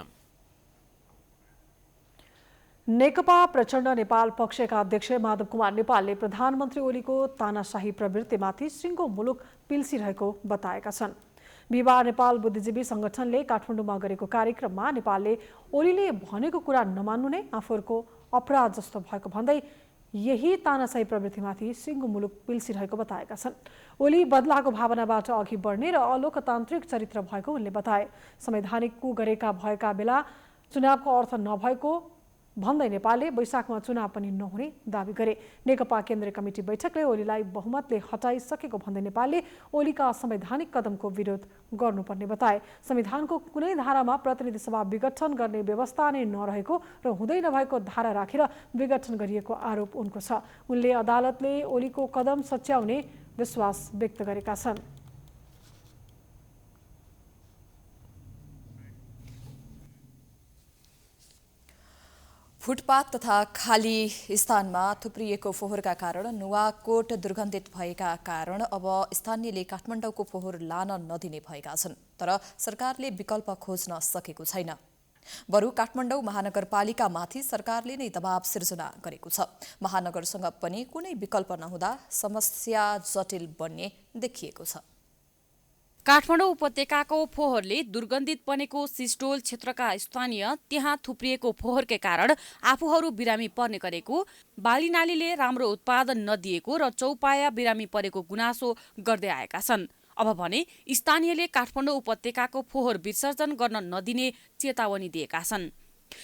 नेकपा प्रचण्ड नेपाल पक्षका अध्यक्ष माधव कुमार नेपालले प्रधानमन्त्री ओलीको तानाशाही प्रवृत्तिमाथि सिङ्गो मुलुक पिल्सिरहेको बताएका छन्। बिहिबार नेपाल बुद्धिजीवी संगठनले काठमाडौँमा गरेको कार्यक्रममा नेपालले ओलीले भनेको कुरा नमान्नु नै आफूहरूको अपराध जस्तो भएको भन्दै यही तानाशाही प्रवृत्तिमाथि सिङ्गो मुलुक पिल्सिरहेको बताएका छन्। ओली बदलाको भावनाबाट अघि बढ्ने र अलोकतान्त्रिक चरित्र भएको उनले बताए। संवैधानिक कु गरेका भएका बेला चुनावको अर्थ नभएको भन्दै नेपालले वैशाखमा चुनाव पनि नहुने दावी गरे। नेकपा केन्द्रीय कमिटी बैठकले ओलीलाई बहुमतले हटाइसकेको भन्दै नेपालले ओलीका संवैधानिक कदमको विरोध गर्नुपर्ने बताए। संविधानको कुनै धारामा प्रतिनिधि सभा विघटन गर्ने व्यवस्था नै नरहेको र हुँदै नभएको धारा राखेर विघटन गरिएको आरोप उनको छ। उनले अदालतले ओलीको कदम सच्याउने विश्वास व्यक्त गरेका छन्। फुटपाथ तथा खाली स्थानमा थुप्रिएको फोहोरका कारण नुवाकोट दुर्गन्धित भएका कारण अब स्थानीयले काठमाडौँको फोहोर लान नदिने भएका छन्। तर सरकारले विकल्प खोज्न सकेको छैन। बरु काठमाडौँ महानगरपालिकामाथि सरकारले नै दबाव सिर्जना गरेको छ। महानगरसँग पनि कुनै विकल्प नहुँदा समस्या जटिल बन्ने देखिएको छ। काठमाडौँ उपत्यकाको फोहोरले दुर्गन्धित बनेको सिस्टोल क्षेत्रका स्थानीय त्यहाँ थुप्रिएको फोहोरकै कारण आफूहरू बिरामी पर्ने गरेको, बालीनालीले राम्रो उत्पादन नदिएको र चौपाया बिरामी परेको गुनासो गर्दै आएका छन्। अब भने स्थानीयले काठमाडौँ उपत्यकाको फोहोर विसर्जन गर्न नदिने चेतावनी दिएका छन्।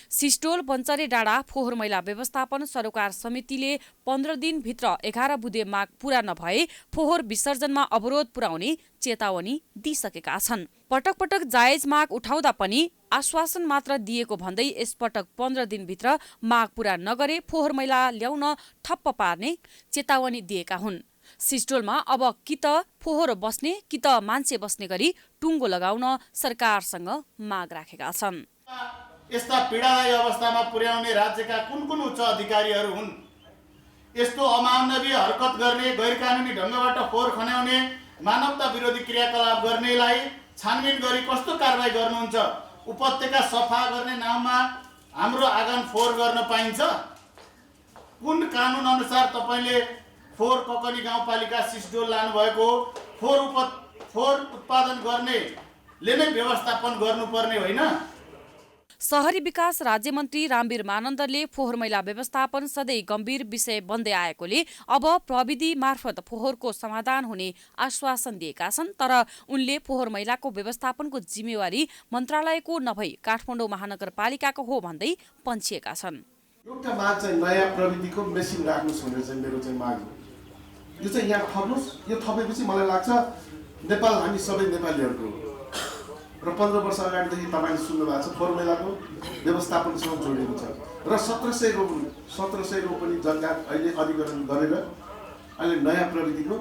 सिस्टोल बन्चरे डाँडा फोहोर मैला व्यवस्थापन सरोकार समितिले 15 दिनभित्र 11 बुँदे माग पूरा नभए फोहोर विसर्जनमा अवरोध पुर्याउने चेतावनी दिइसकेका छन्। पटक पटक जायज माग उठाउँदा पनि आश्वासन मात्र दिएको भन्दै यसपटक 15 दिनभित्र माग पूरा नगरे फोहोर मैला ल्याउन ठप्प पार्ने चेतावनी दिएका हुन्। सिस्टोलमा अब कि त फोहोर बस्ने कि त मान्छे बस्ने गरी टुङ्गो लगाउन सरकारसँग माग राखेका छन्। यस्ता पीडादायी अवस्थामा पुर्याउने राज्यका कुन उच्च अधिकारीहरू हुन्? यस्तो अमानवीय हरकत गर्ने, गैरकानुनी ढङ्गबाट फोहोर खन्याउने, मानवता विरोधी क्रियाकलाप गर्नेलाई छानबिन गरी कस्तो कारबाही गर्नुहुन्छ? उपत्यका सफा गर्ने नाममा हाम्रो आँगन फोहोर गर्न पाइन्छ? कुन कानुन अनुसार तपाईँले फोहोर ककनी गाउँपालिका सिस्डोल लानुभएको? फोहोर उत्पादन गर्नेले नै व्यवस्थापन गर्नुपर्ने होइन? शहरी विकास राज्यमन्त्री रामवीर मानन्दरले फोहोर मैला व्यवस्थापन सधैँ गम्भीर विषय बन्दै आएकोले अब प्रविधि मार्फत फोहोरको समाधान हुने आश्वासन दिएका छन्। तर उनले फोहोर मैलाको व्यवस्थापनको जिम्मेवारी मन्त्रालयको नभई काठमाडौँ महानगरपालिकाको हो भन्दै पन्छिएका छन्। एउटा माग चाहिँ नयाँ प्रविधिको मेसिन राख्नुहोस् भनेर चाहिँ मेरो चाहिँ माग हो। यो चाहिँ यहाँ थप्नुहोस्। यो थपेपछि मलाई लाग्छ नेपाल हामी सबै नेपालीहरूको र 15 वर्ष अगाडिदेखि तपाईँले सुन्नु भएको छ फोहोर मैलाको व्यवस्थापनसँग जोडिएको छ र 1700 पनि जग्गा अहिले अधिग्रहण गरेर अहिले नयाँ प्रविधिको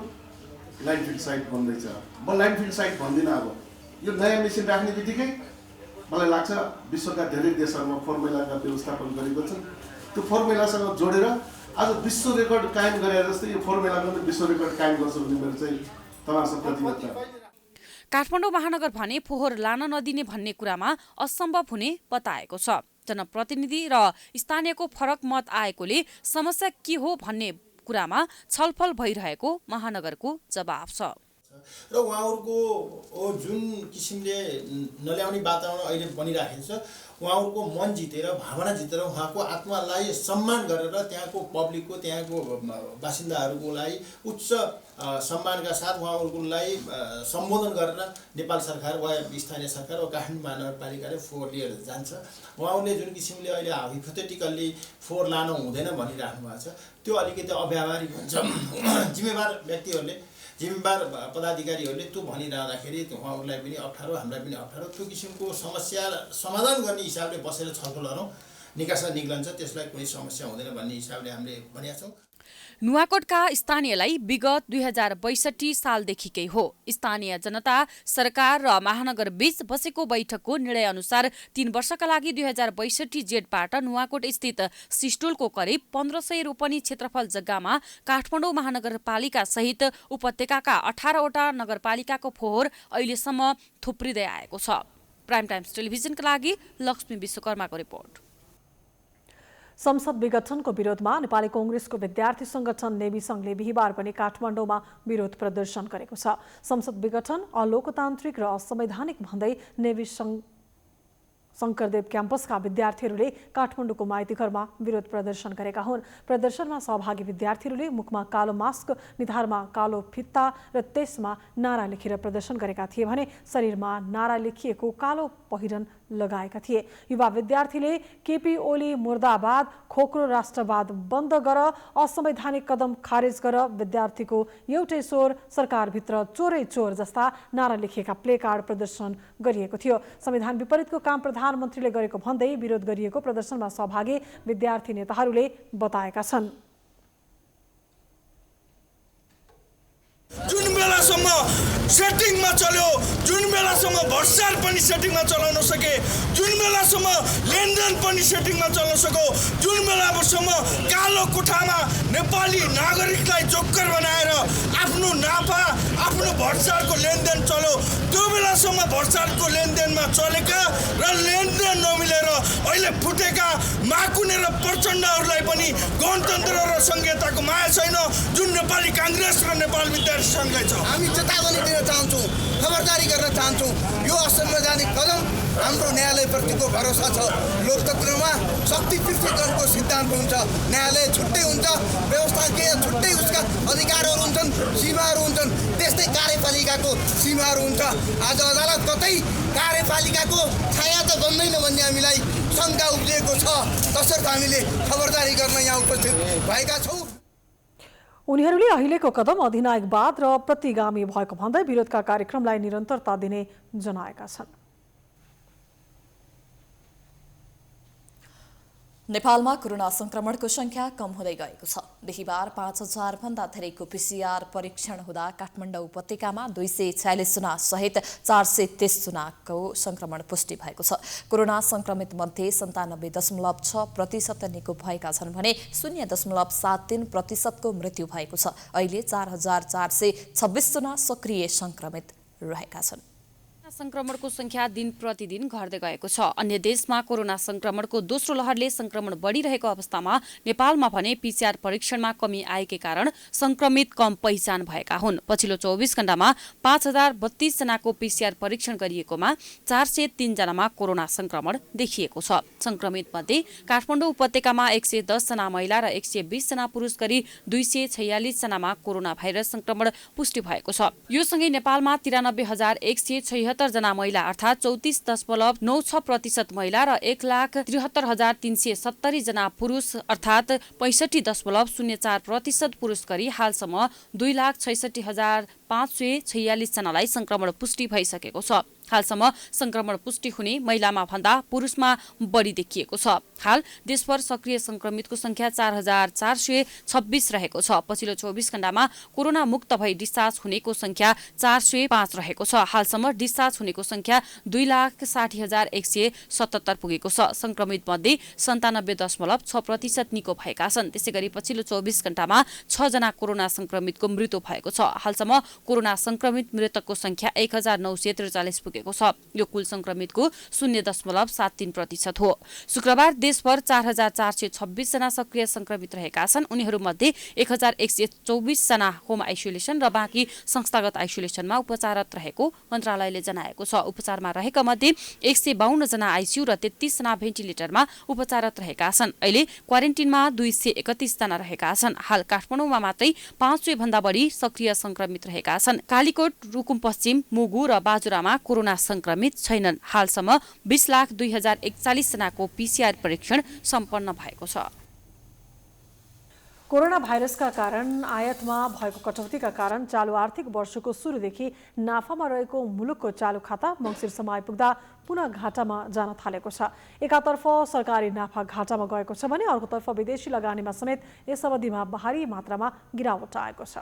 ल्यान्डफिल साइट बन्दैछ। म ल्यान्डफिल साइट भन्दिनँ। अब यो नयाँ मेसिन राख्ने बित्तिकै मलाई लाग्छ विश्वका धेरै देशहरूमा फर्मुलाका व्यवस्थापन गरेको छ। त्यो फर्मुलासँग जोडेर आज विश्व रेकर्ड कायम गरे जस्तै यो फर्मुलाको पनि विश्व रेकर्ड कायम गर्छ भन्ने मेरो चाहिँ तपाईँसँग प्रतिबद्धता। काठमाडौँ महानगर भने फोहोर लान नदिने भन्ने कुरामा असम्भव हुने बताएको छ। जनप्रतिनिधि र स्थानीयको फरक मत आएकोले समस्या के हो भन्ने कुरामा छलफल भइरहेको महानगरको जवाब छ। र उहाँहरूको जुन किसिमले नल्याउने वातावरण अहिले बनिराखेको छ, उहाँहरूको मन जितेर भावना जितेर उहाँको आत्मालाई सम्मान गरेर त्यहाँको पब्लिकको त्यहाँको बासिन्दाहरूलाई उच्च सम्मानका साथ उहाँहरूलाई सम्बोधन गरेर नेपाल सरकार वा स्थानीय सरकार वा काठमाडौँ महानगरपालिकाले फोहोर लिएर जान्छ। उहाँहरूले जुन किसिमले अहिले हाइपोथेटिकल्ली फोहोर लान हुँदैन भनिराख्नु भएको छ, त्यो अलिकति अव्यावहारिक हुन्छ। जिम्मेवार व्यक्तिहरूले जिम्मेवार पदाधिकारीहरूले त्यो भनिरहँदाखेरि उहाँहरूलाई पनि अप्ठ्यारो, हामीलाई पनि अप्ठ्यारो। त्यो किसिमको समस्या समाधान गर्ने हिसाबले बसेर छलफल गरौँ, निकासा निक्लन्छ, त्यसलाई कुनै समस्या हुँदैन भन्ने हिसाबले हामीले भनेका छौँ। नुवाकोटका स्थानीयलाई विगत 2062 सालदेखिकै हो स्थानीय जनता सरकार र महानगर बीच बसेको बैठकको निर्णय अनुसार 3 वर्षका लागि 2062 जेठबाट नुवाकोट स्थित सिस्टुलको करिब 1500 रोपनी क्षेत्रफल जग्गामा काठमाडौँ महानगरपालिका सहित उपत्यकाका 18 वटा नगरपालिकाको फोहोर अहिलेसम्म थुप्रिँदै आएको छ। प्राइम टाइम्स टेलिभिजनका लागि लक्ष्मी विश्वकर्माको रिपोर्ट। संसद विघटनको विरोधमा नेपाली कांग्रेसको विद्यार्थी संगठन नेवी संघले बिहिबार पनि काठमाडौँमा विरोध प्रदर्शन गरेको छ। संसद विघटन अलोकतान्त्रिक र असंवैधानिक भन्दै नेवी शंकरदेव क्याम्पसका विद्यार्थीहरूले काठमाडौँको माइतीघरमा विरोध प्रदर्शन गरेका हुन्। प्रदर्शनमा सहभागी विद्यार्थीहरूले मुखमा कालो मास्क, निधारमा कालो फित्ता र त्यसमा नारा लेखेर प्रदर्शन गरेका थिए भने शरीरमा नारा लेखिएको कालो पहिरन लगाएका थिए। युवा विद्यार्थीले केपी ओली मुर्दाबाद, खोक्रो राष्ट्रवाद बन्द गर, असंवैधानिक कदम खारेज गर, विद्यार्थीको एउटै स्वर, सरकारभित्र चोरै चोर जस्ता नारा लेखिएका प्ले कार्ड प्रदर्शन गरिएको थियो। संविधान विपरीतको काम प्रधानमन्त्रीले गरेको भन्दै विरोध गरिएको प्रदर्शनमा सहभागी विद्यार्थी नेताहरूले बताएका छन्। जुन बेलासम्म सेटिङमा चल्यो, जुन बेलासम्म भ्रष्टाचार पनि सेटिङमा चलाउन सके, जुन बेलासम्म लेनदेन पनि सेटिङमा चलाउन सक्यो, जुन बेलासम्म कालो कोठामा नेपाली नागरिकलाई जोकर बनाएर आफ्नो नाफा, आफ्नो भ्रष्टाचारको लेनदेन चल्यो, त्यो बेलासम्म भ्रष्टाचारको लेनदेनमा चलेका र लेनदेन नमिलेर अहिले फुटेका माकुने र प्रचण्डहरूलाई पनि गणतन्त्र र संहिताको माया छैन, जुन नेपाली कांग्रेस र नेपाल विद्यार्थी संघलाई छ। हामी चेतावनी दिन चाहन्छौँ, खबरदारी गर्न चाहन्छौँ। यो असंवैधानिक कदम हाम्रो न्यायालयप्रतिको भरोसा छ। लोकतन्त्रमा शक्ति पृथ्वीकरणको सिद्धान्त हुन्छ, न्यायालय छुट्टै हुन्छ, व्यवस्थाकीय छुट्टै उसका अधिकारहरू हुन्छन्, सीमाहरू हुन्छन्, त्यस्तै कार्यपालिकाको सीमाहरू हुन्छ। आज अदालत कतै कार्यपालिकाको छाया त बन्दैन भन्ने हामीलाई शङ्का उब्जिएको छ, तसर्थ हामीले खबरदारी गर्न यहाँ उपस्थित भएका छौँ। उनीहरूले अहिलेको कदम अधिनायकवाद र प्रतिगामी भएको भन्दै विरोधका कार्यक्रमलाई निरन्तरता दिने जनाएका छन्। नेपालमा कोरोना संक्रमणको संख्या कम हुँदै गएको छ। बिहिबार 5000 भन्दा धेरैको पीसीआर परीक्षण हुँदा काठमाडौँ उपत्यकामा 246 जना सहित 423 जनाको संक्रमण पुष्टि भएको छ। कोरोना संक्रमित मध्ये 97.6% निको भएका छन् भने 0.73% को मृत्यु भएको छ। अहिले 4426 जना सक्रिय संक्रमित रहेका छन्। संक्रमणको संख्या दिन प्रतिदिन घट्दै गएको छ। अन्य देशमा कोरोना संक्रमणको दोस्रो लहरले संक्रमण बढिरहेको अवस्थामा नेपालमा भने पीसीआर परीक्षणमा कमी आएकै कारण संक्रमित कम पहिचान भएका हुन्। पछिल्लो 24 घण्टामा 5032 जनाको पीसीआर परीक्षण गरिएकोमा 403 जनामा कोरोना संक्रमण देखिएको छ। संक्रमित मध्ये काठमाडौँ उपत्यकामा 110 जना महिला र 120 जना पुरुष गरी 246 जनामा कोरोना भाइरस संक्रमण पुष्टि भएको छ। यो सँगै नेपालमा 93176 जना महिला अर्थात् 34.96% महिला र 1,73,370 जना पुरुष अर्थात् 65.04% पुरुष गरी हालसम्म 2,66,546 जनालाई संक्रमण पुष्टि भइसकेको छ। हालसम्म संक्रमण पुष्टि हुने महिलामा भन्दा पुरुषमा बढी देखिएको छ। हाल देशभर सक्रिय संक्रमितको संख्या 4,426 रहेको छ। पछिल्लो 24 घण्टामा कोरोना मुक्त भई डिस्चार्ज हुनेको संख्या 405 रहेको छ। हालसम्म डिस्चार्ज हुनेको संख्या 2,60,177 पुगेको छ। संक्रमित मध्ये 97.6% निको भएका छन्। त्यसैगरी पछिल्लो 24 घण्टामा 6 जना कोरोना संक्रमितको मृत्यु भएको छ। हालसम्म कोरोना संक्रमित मृतकको संख्या 1,943 पुगेको छ। यो कुल संक्रमितको 0.73% हो। शुक्रबार देशभर 4,426 जना सक्रिय संक्रमित रहेका छन्। उनीहरूमध्ये 1,124 जना होम आइसोलेसन र बाँकी संस्थागत आइसोलेसनमा उपचाररत रहेको मन्त्रालयले जनाएको छ। उपचारमा रहेका मध्ये 152 जना आइसियु र 33 जना भेन्टिलेटरमा उपचाररत रहेका छन्। अहिले क्वारेन्टिनमा 231 जना रहेका छन्। हाल काठमाडौँमा मात्रै 500 भन्दा बढी सक्रिय संक्रमित रहेका छन्। कालीकोट, रुकुम पश्चिम, मुगु र बाजुरामा कोरोना संक्रमित छैनन्। हालसम्म 20,02,041 जनाको PCR परीक्षण सम्पन्न भएको छ। कोरोना भाइरसका कारण आयातमा भएको कटौतीका कारण चालु आर्थिक वर्षको सुरुदेखि नाफामा रहेको मुलुकको चालु खाता मङ्सिरसम्म आइपुग्दा पुनः घाटामा जान थालेको छ। एकातर्फ सरकारी नाफा घाटामा गएको छ भने अर्कोतर्फ विदेशी लगानीमा समेत यस अवधिमा भारी मात्रामा गिरावट आएको छ।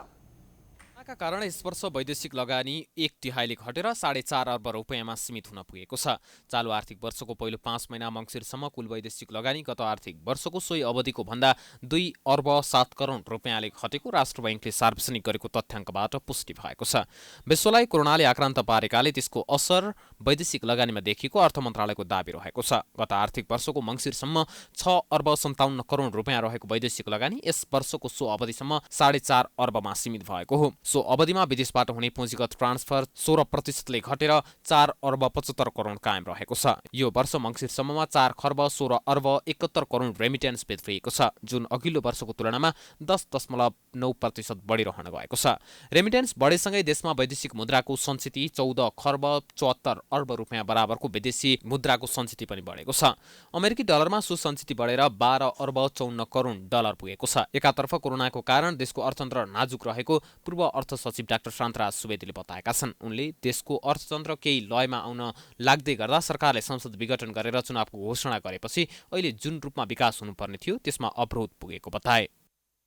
का कारण यस वर्ष वैदेशिक लगानी 1/3 घटेर 4.5 अर्ब रुपियाँमा सीमित हुन पुगेको छ। चालु आर्थिक वर्षको पहिलो 5 महिना मङ्सिरसम्म कुल वैदेशिक लगानी गत आर्थिक वर्षको सोही अवधिको भन्दा 2 अर्ब 7 करोड रुपियाँले घटेको राष्ट्र बैंकले सार्वजनिक गरेको तथ्याङ्कबाट पुष्टि भएको छ। विश्वलाई कोरोनाले आक्रान्त पारेकाले त्यसको असर वैदेशिक लगानीमा देखिएको अर्थ मन्त्रालयको दाबी रहेको छ। गत आर्थिक वर्षको मङ्सिरसम्म 6 अर्ब 57 करोड रुपियाँ रहेको वैदेशिक लगानी यस वर्षको सो अवधिसम्म 4.5 अर्बमा सीमित भएको हो। सो अवधिमा विदेशबाट हुने पुँजीगत ट्रान्सफर 16% घटेर 4 अर्ब 75 करोड कायम रहेको छ। यो वर्ष मङ्सिरसम्ममा 4 खर्ब 16 अर्ब 71 करोड रेमिटेन्स भित्रिएको छ, जुन अघिल्लो वर्षको तुलनामा 10.9% बढिरहन गएको छ। रेमिटेन्स बढेसँगै देशमा वैदेशिक मुद्राको सञ्चिति 14 खर्ब 74 अर्ब रुपियाँ बराबरको विदेशी मुद्राको सञ्चिति पनि बढेको छ। अमेरिकी डलरमा सो सञ्चिति बढेर 12 अर्ब 54 करोड डलर पुगेको छ। एकातर्फ कोरोनाको कारण देशको अर्थतन्त्र नाजुक रहेको पूर्व अर्थ सचिव डाक्टर शान्तराज सुवेदीले बताएका छन्। उनले देशको अर्थतन्त्र केही लयमा आउन लाग्दै गर्दा सरकारले संसद विघटन गरेर चुनावको घोषणा गरेपछि अहिले जुन रूपमा विकास हुनुपर्ने थियो त्यसमा अवरोध पुगेको बताए।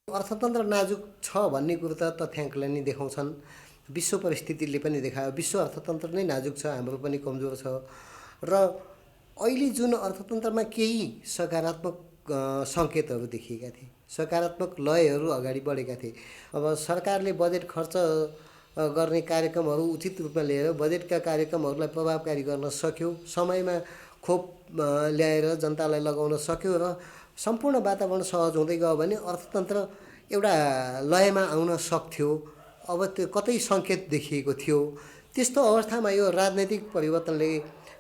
अर्थतन्त्र नाजुक छ भन्ने कुरो त तथ्याङ्कले नै देखाउँछन्। विश्व परिस्थितिले पनि देखायो विश्व अर्थतन्त्र नै नाजुक छ, हाम्रो पनि कमजोर छ र अहिले जुन अर्थतन्त्रमा केही सकारात्मक सङ्केतहरू देखिएका थिए, सकारात्मक लयहरू अगाडि बढेका थिए। अब सरकारले बजेट खर्च गर्ने कार्यक्रमहरू उचित रूपमा लिएर बजेटका कार्यक्रमहरूलाई प्रभावकारी गर्न सक्यो, समयमा खोप ल्याएर जनतालाई लगाउन सक्यो र सम्पूर्ण वातावरण सहज हुँदै गयो भने अर्थतन्त्र एउटा लयमा आउन सक्थ्यो। अब त्यो कतै सङ्केत देखिएको थियो। त्यस्तो अवस्थामा यो राजनैतिक परिवर्तनले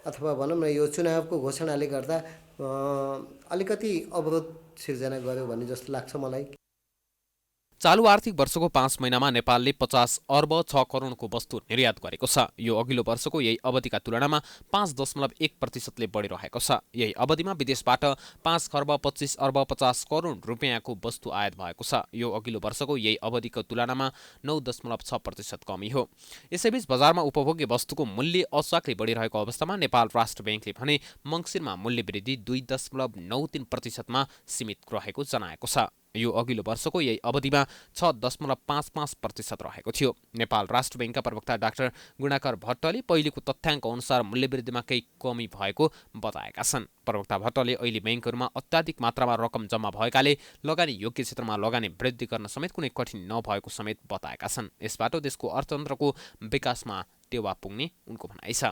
अथवा भनौँ न यो चुनावको घोषणाले गर्दा अलिकति अवरोध सिर्जना गर्यो भन्ने जस्तो लाग्छ मलाई। चालु आर्थिक वर्षको 5 महिनामा नेपालले 50 अर्ब 6 करोडको वस्तु निर्यात गरेको छ। यो अघिल्लो वर्षको यही अवधिका तुलनामा 5.1%ले बढिरहेको छ। यही अवधिमा विदेशबाट 5 खर्ब 25 अर्ब 50 करोड रुपियाँको वस्तु आयात भएको छ। यो अघिल्लो वर्षको यही अवधिको तुलनामा 9.6% कमी हो। यसैबीच बजारमा उपभोग्य वस्तुको मूल्य अचाकले बढिरहेको अवस्थामा नेपाल राष्ट्र बैंकले भने मङ्सिरमा मूल्य वृद्धि 2.93%मा सीमित रहेको जनाएको छ। यो अघिल्लो वर्षको यही अवधिमा 6.55% रहेको थियो। नेपाल राष्ट्र बैंकका प्रवक्ता डाक्टर गुणाकर भट्टले पहिलेको तथ्याङ्क अनुसार मूल्यवृद्धिमा केही कमी भएको बताएका छन्। प्रवक्ता भट्टले अहिले बैंकहरूमा अत्याधिक मात्रामा रकम जम्मा भएकाले लगानी योग्य क्षेत्रमा लगानी वृद्धि गर्न समेत कुनै कठिन नभएको समेत बताएका छन्। यसबाट देशको अर्थतन्त्रको विकासमा टेवा पुग्ने उनको भनाइ छ।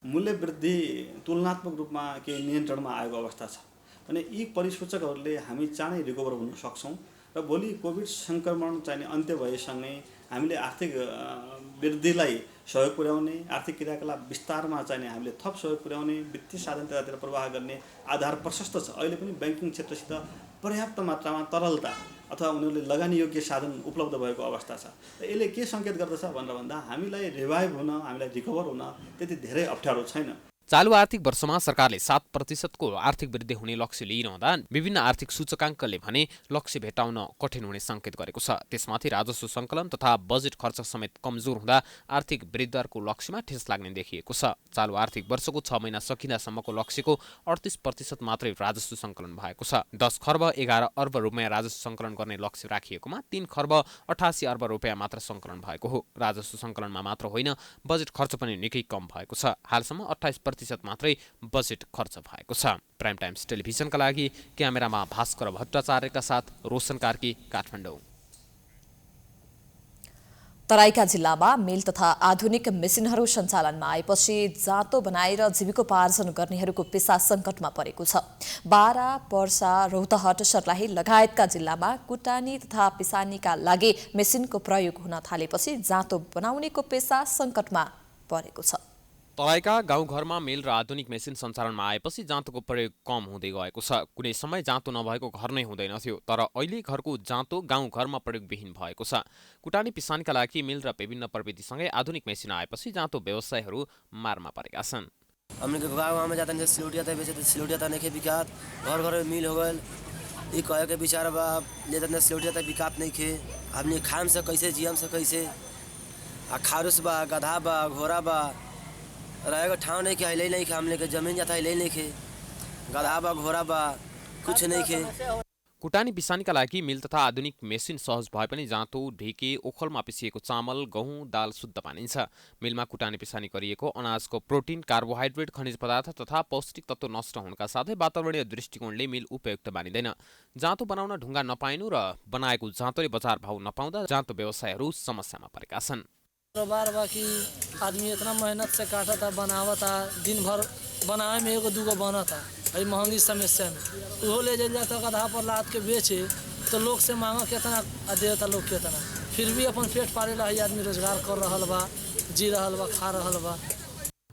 मूल्यवृद्धि तुलनात्मक रूपमा केही नियन्त्रणमा आएको अवस्था छ भने यी परिसूचकहरूले हामी चाँडै रिकभर हुन सक्छौँ र भोलि कोभिड सङ्क्रमण चाहिने अन्त्य भएसँगै हामीले आर्थिक वृद्धिलाई सहयोग पुर्याउने, आर्थिक क्रियाकलाप विस्तारमा चाहिने हामीले थप सहयोग पुर्याउने, वित्तीय साधन त्यतातिर प्रवाह गर्ने आधार प्रशस्त छ। अहिले पनि ब्याङ्किङ क्षेत्रसित पर्याप्त मात्रामा तरलता अथवा उनीहरूले लगानी योग्य साधन उपलब्ध भएको अवस्था छ। र यसले के सङ्केत गर्दछ भनेर भन्दा हामीलाई रिभाइभ हुन, हामीलाई रिकभर हुन त्यति धेरै अप्ठ्यारो छैन। चालु आर्थिक वर्षमा सरकारले 7% को आर्थिक वृद्धि हुने लक्ष्य लिइरहँदा विभिन्न आर्थिक सूचकाङ्कले भने लक्ष्य भेट्टाउन कठिन हुने संकेत गरेको छ। त्यसमाथि राजस्व सङ्कलन तथा बजेट खर्च समेत कमजोर हुँदा आर्थिक वृद्धि दरको लक्ष्यमा ठेस लाग्ने देखिएको छ। चालु आर्थिक वर्षको 6 महिना सकिँदासम्मको लक्ष्यको 38% मात्रै राजस्व सङ्कलन भएको छ। 10 खर्ब 11 अर्ब रुपियाँ राजस्व सङ्कलन गर्ने लक्ष्य राखिएकोमा 3 खर्ब 88 अर्ब रुपियाँ मात्र सङ्कलन भएको हो। राजस्व सङ्कलनमा मात्र होइन, बजेट खर्च पनि निकै कम भएको छ। हालसम्म 28% मात्रै बजेट खर्च भएको छ। प्राइम टाइम्स टेलिभिजनका लागि क्यामेरामा भास्कर भट्टाचार्यका साथ रोशन कार्की, काठमाडौँ। तराईका जिल्लामा मिल तथा आधुनिक मेसिनहरू सञ्चालनमा आएपछि जाँतो बनाएर जीविकोपार्जन गर्नेहरूको पेसा सङ्कटमा परेको छ। बारा, पर्सा, रौतहट, सर्लाही लगायतका जिल्लामा कुटानी तथा पिसानीका लागि मेसिनको प्रयोग हुन थालेपछि जाँतो बनाउनेको पेसा सङ्कटमा परेको छ। तराईका गाउँघरमा मिल र आधुनिक मेसिन सञ्चालनमा आएपछि जाँतोको प्रयोग कम हुँदै गएको छ। कुनै समय जाँतो नभएको घर नै हुँदैनथ्यो, तर अहिले घरको जाँतो गाउँघरमा प्रयोगविहीन भएको छ। कुटानी पिसानीका लागि मिल र विभिन्न प्रविधिसँगै आधुनिक मेसिन आएपछि जाँतो व्यवसायहरू मारमा परेका छन्। हमने के गाँव में जाता है सिलौटिया तक बेचे, सिलौटिया तक नहीं बिकात, घर घर में मिल हो गए। ये कहे के बिचारा बा लेते हैं सिलौटिया तक बिकात नहीं खे। हमने खाम से कैसे जियम से कैसे आ खारुस बा, गधा बा, घोड़ा बा, रहेगा ठाव नहीं खे, हिले नहीं खे। हमने के जमीन जाता हिले नहीं खे, गधा बा, घोड़ा बा, कुछ नहीं खे। कुटानी पिसानीका लागि मिल तथा आधुनिक मेसिन सहज भए पनि जाँतो, ढिकी, ओखलमा पिसिएको चामल, गहुँ, दाल शुद्ध पाइन्छ। मिलमा कुटानी पिसानी गरिएको अनाजको प्रोटिन, कार्बोहाइड्रेट, खनिज पदार्थ तथा पौष्टिक तत्त्व नष्ट हुनुका साथै वातावरणीय दृष्टिकोणले मिल उपयुक्त मानिँदैन। जाँतो बनाउन ढुङ्गा नपाइनु र बनाएको जाँतोले बजार भाउ नपाउँदा जाँतो व्यवसायहरू समस्यामा परेका छन्। बार बाकी आदमी इतना मेहनत से काटा था, बनावा था, दिन भर बनाए में एगो दूगो बना था। अभी महंगी समस्या में वो ले जाता गधा पर लाद के बेचे तो लोग से मांगा कितना देता लोग कितना, फिर भी अपन पेट पाले ला आदमी रोजगार कर रहा बा, जी रहा बा, खा रहा बा।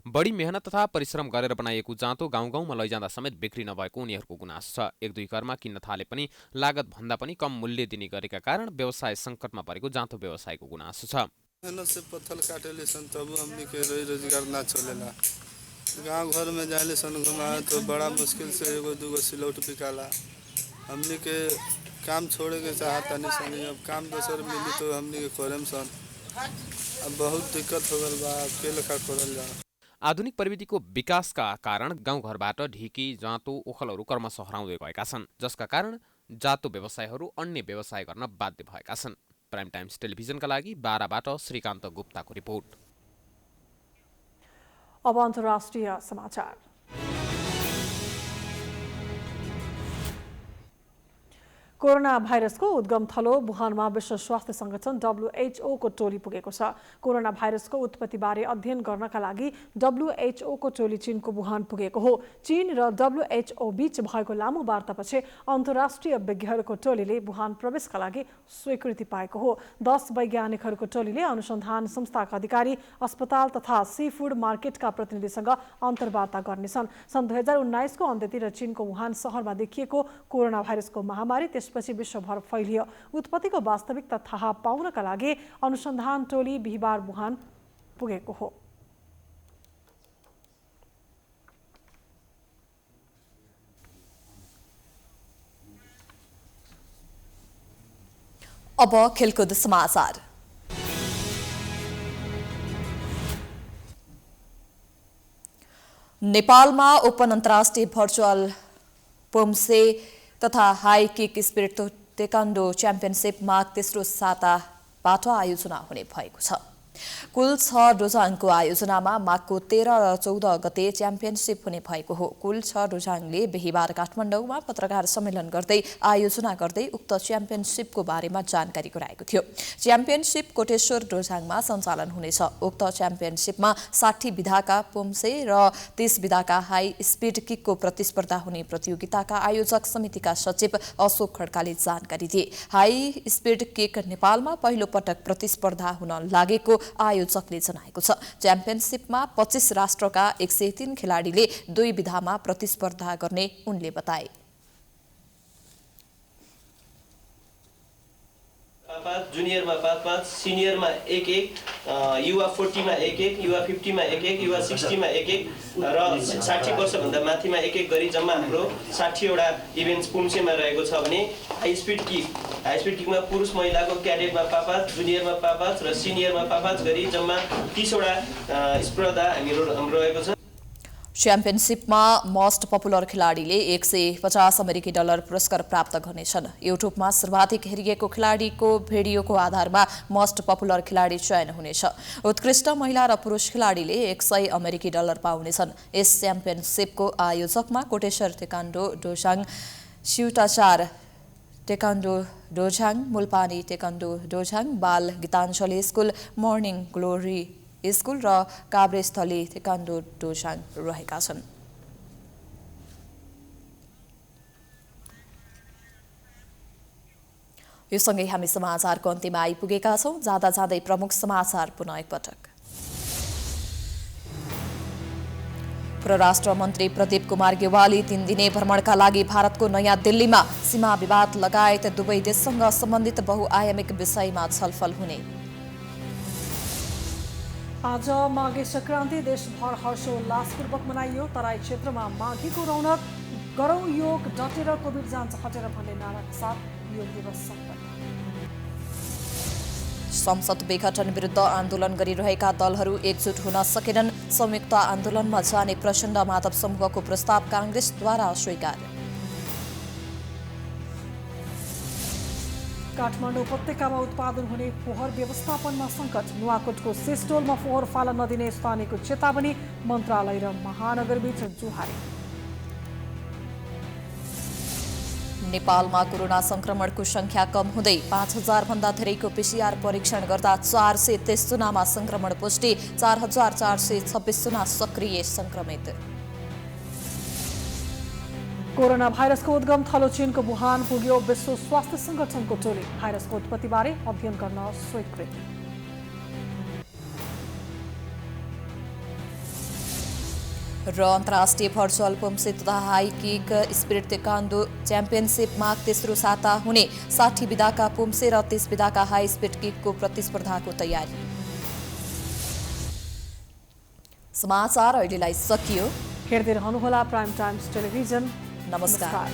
बढी मेहनत तथा परिश्रम गरेर बनाइएको जाँतो गाउँ गाउँमा लैजाँदा समेत बिक्री नभएको उनीहरूको गुनासो छ। 1-2 घरमा किन्न थाले पनि लागत भन्दा पनि कम मूल्य दिने गरेका कारण व्यवसाय सङ्कटमा परेको जाँतो व्यवसायको गुनासो छ। मेहनत से पत्थर काटेले सन तब हमनी के रोजगार ना चलेला। गांव घर में जाले सन घुमाए तो बड़ा मुश्किल से एगो दूगो सिलौट बिकाला। हमनी के काम छोड़े के चाहता नहीं सन, अब काम दोसर मिली तो हमनी के करम सन। अब बहुत दिक्कत हो गल बा, के लेखा करल जा। आधुनिक प्रविधिको विकासका कारण गाउँघरबाट ढिकी, जाँतो, ओखलहरू क्रमशः हराउँदै गएका छन्, जसका कारण जाँतो व्यवसायहरू अन्य व्यवसाय गर्न बाध्य भएका छन्। प्राइम टाइम्स टेलिभिजनका लागि बाराबाट श्रीकान्त गुप्ताको रिपोर्ट। अब अन्तर्राष्ट्रिय समाचार। कोरोना भाइरसको उद्गम थलो वुहानमा विश्व स्वास्थ्य संगठन WHO को टोली पुगेको छ। कोरोना भाइरसको उत्पत्तिबारे अध्ययन गर्नका लागि WHO को टोली चीनको वुहान पुगेको हो। चीन र WHO बीच भएको लामो वार्तापछि अन्तर्राष्ट्रिय विज्ञहरूको टोलीले वुहान प्रवेशका लागि स्वीकृति पाएको हो। 10 वैज्ञानिकहरूको टोलीले अनुसन्धान संस्थाका अधिकारी, अस्पताल तथा सी फूड मार्केटका प्रतिनिधिसँग अन्तर्वार्ता गर्नेछन्। सन् 2019 को अन्त्यतिर चीनको वुहान सहरमा देखिएको कोरोना भाइरसको महामारी त्यसपछि विश्वभर फैलियो। उत्पत्तिको वास्तविकता थाहा पाउनका लागि अनुसन्धान टोली बिहिबार वुहान पुगेको हो। अब खेलकुद समाचार। नेपालमा ओपन अन्तर्राष्ट्रिय भर्चुअल पोम्से तथा high kick spirit taekwondo championship माघ तेस्रो साताबाट आयोजना हुने भएको छ। कुल 6 रोजाङको आयोजनामा माघको 13 र 14 गते च्याम्पियनसिप हुने भएको हो। कुल 6 रोजाङले बिहिबार काठमाडौँमा पत्रकार सम्मेलन गर्दै आयोजना गर्दै उक्त च्याम्पियनसिपको बारेमा जानकारी गराएको थियो। च्याम्पियनसिप कोटेश्वर रोजाङमा सञ्चालन हुनेछ। उक्त च्याम्पियनसिपमा 60 विधाका पोम्से र 30 विधाका हाई स्पिड किकको प्रतिस्पर्धा हुने प्रतियोगिताका आयोजक समितिका सचिव अशोक खड्काले जानकारी दिए। हाई स्पिड किक नेपालमा पहिलो पटक प्रतिस्पर्धा हुन लागेको आयोजकले जनाएको छ। च्याम्पियनसिपमा 25 राष्ट्रका 103 खेलाडीले 2 विधामा प्रतिस्पर्धा गर्ने उनले बताए। 5, जुनियरमा 5, सिनियरमा 1, युवा 40 मा 1, युवा 50 मा 1, युवा 60 मा 1 र 60 वर्षभन्दा माथिमा 1 गरी जम्मा हाम्रो 60 वटा इभेन्ट्स पुम्सेमा रहेको छ भने हाई स्पिड किकमा पुरुष महिलाको क्याडेटमा 5, जुनियरमा 5 र सिनियरमा 5 गरी जम्मा 30 वटा स्पर्धा हाम्रो रहेको छ। च्याम्पियनसिपमा मोस्ट पपुलर खेलाडीले $150 अमेरिकी पुरस्कार प्राप्त गर्नेछन्। युट्युबमा सर्वाधिक हेरिएको खेलाडीको भिडियोको आधारमा मोस्ट पपुलर खेलाडी चयन हुनेछ। उत्कृष्ट महिला र पुरुष खेलाडीले $100 अमेरिकी पाउनेछन्। यस च्याम्पियनसिपको आयोजकमा कोटेश्वर टेकान्डो डोझाङ, शिवटाचार टेकान्डो डोझाङ, मुलपानी टेकान्डो डोझाङ, बाल Geetanjali school, morning glory school र काभ्रेस्थली टेकान्डो डोझाङ रहेका छन्। यो सँगै हामी समाचारको अन्त्यमा आइपुगेका छौं। जाँदा जाँदै प्रमुख समाचार पुनः एकपटक। परराष्ट्र मन्त्री प्रदीप कुमार गेवाली 3 दिने भ्रमणका लागि भारतको नयाँ दिल्लीमा सीमा विवाद लगायत दुवै देशसँग सम्बन्धित बहुआयामिक विषयमा छलफल हुने। आज माघे संक्रान्ति देशभर हर्षोल्लासपूर्वक मनाइयो। तराई क्षेत्रमा माघीको रौनक। गरौँ योग, डटेर कोभिड जाँच हटेर भन्ने नाराका साथ योग दिवस सम्पन्न। संसद विघटन विरुद्ध आन्दोलन गरिरहेका दलहरू एकजुट हुन सकेनन्। संयुक्त आन्दोलनमा जाने प्रचण्ड माधव समूहको प्रस्ताव कांग्रेसद्वारा अस्वीकार। काठमाडौँ उपत्यकामा उत्पादन हुने फोहोर व्यवस्थापनमा सङ्कट। नुवाकोटको सिस्टोलमा फोहोर फाल्न नदिने स्थानीयको चेतावनी। मन्त्रालय र महानगरबीच जुहारी। नेपालमा कोरोना संक्रमणको संख्या कम हुँदै 5000 भन्दा धेरैको पीसीआर परीक्षण गर्दा 423 जनामा संक्रमण पुष्टि। 4426 जना सक्रिय संक्रमित। कोरोना भाइरसको उद्गम थलो चीनको वुहान पुग्यो। विश्व स्वास्थ्य संगठनको टोली भाइरसको उत्पत्तिबारे अध्ययन गर्न स्वीकृति। र अन्तर्राष्ट्रिय भर्चुअल पुम्से तथा high kick spirit taekwondo championship माघ तेस्रो साता हुने। 60 विधाका पुम्से र 30 विधाका हाई स्पिड किकको प्रतिस्पर्धाको तयारी। समाचार अहिलेलाई सकियो। हेर्दै रहनुहोला प्राइम टाइम्स टेलिभिजन। नमस्कार।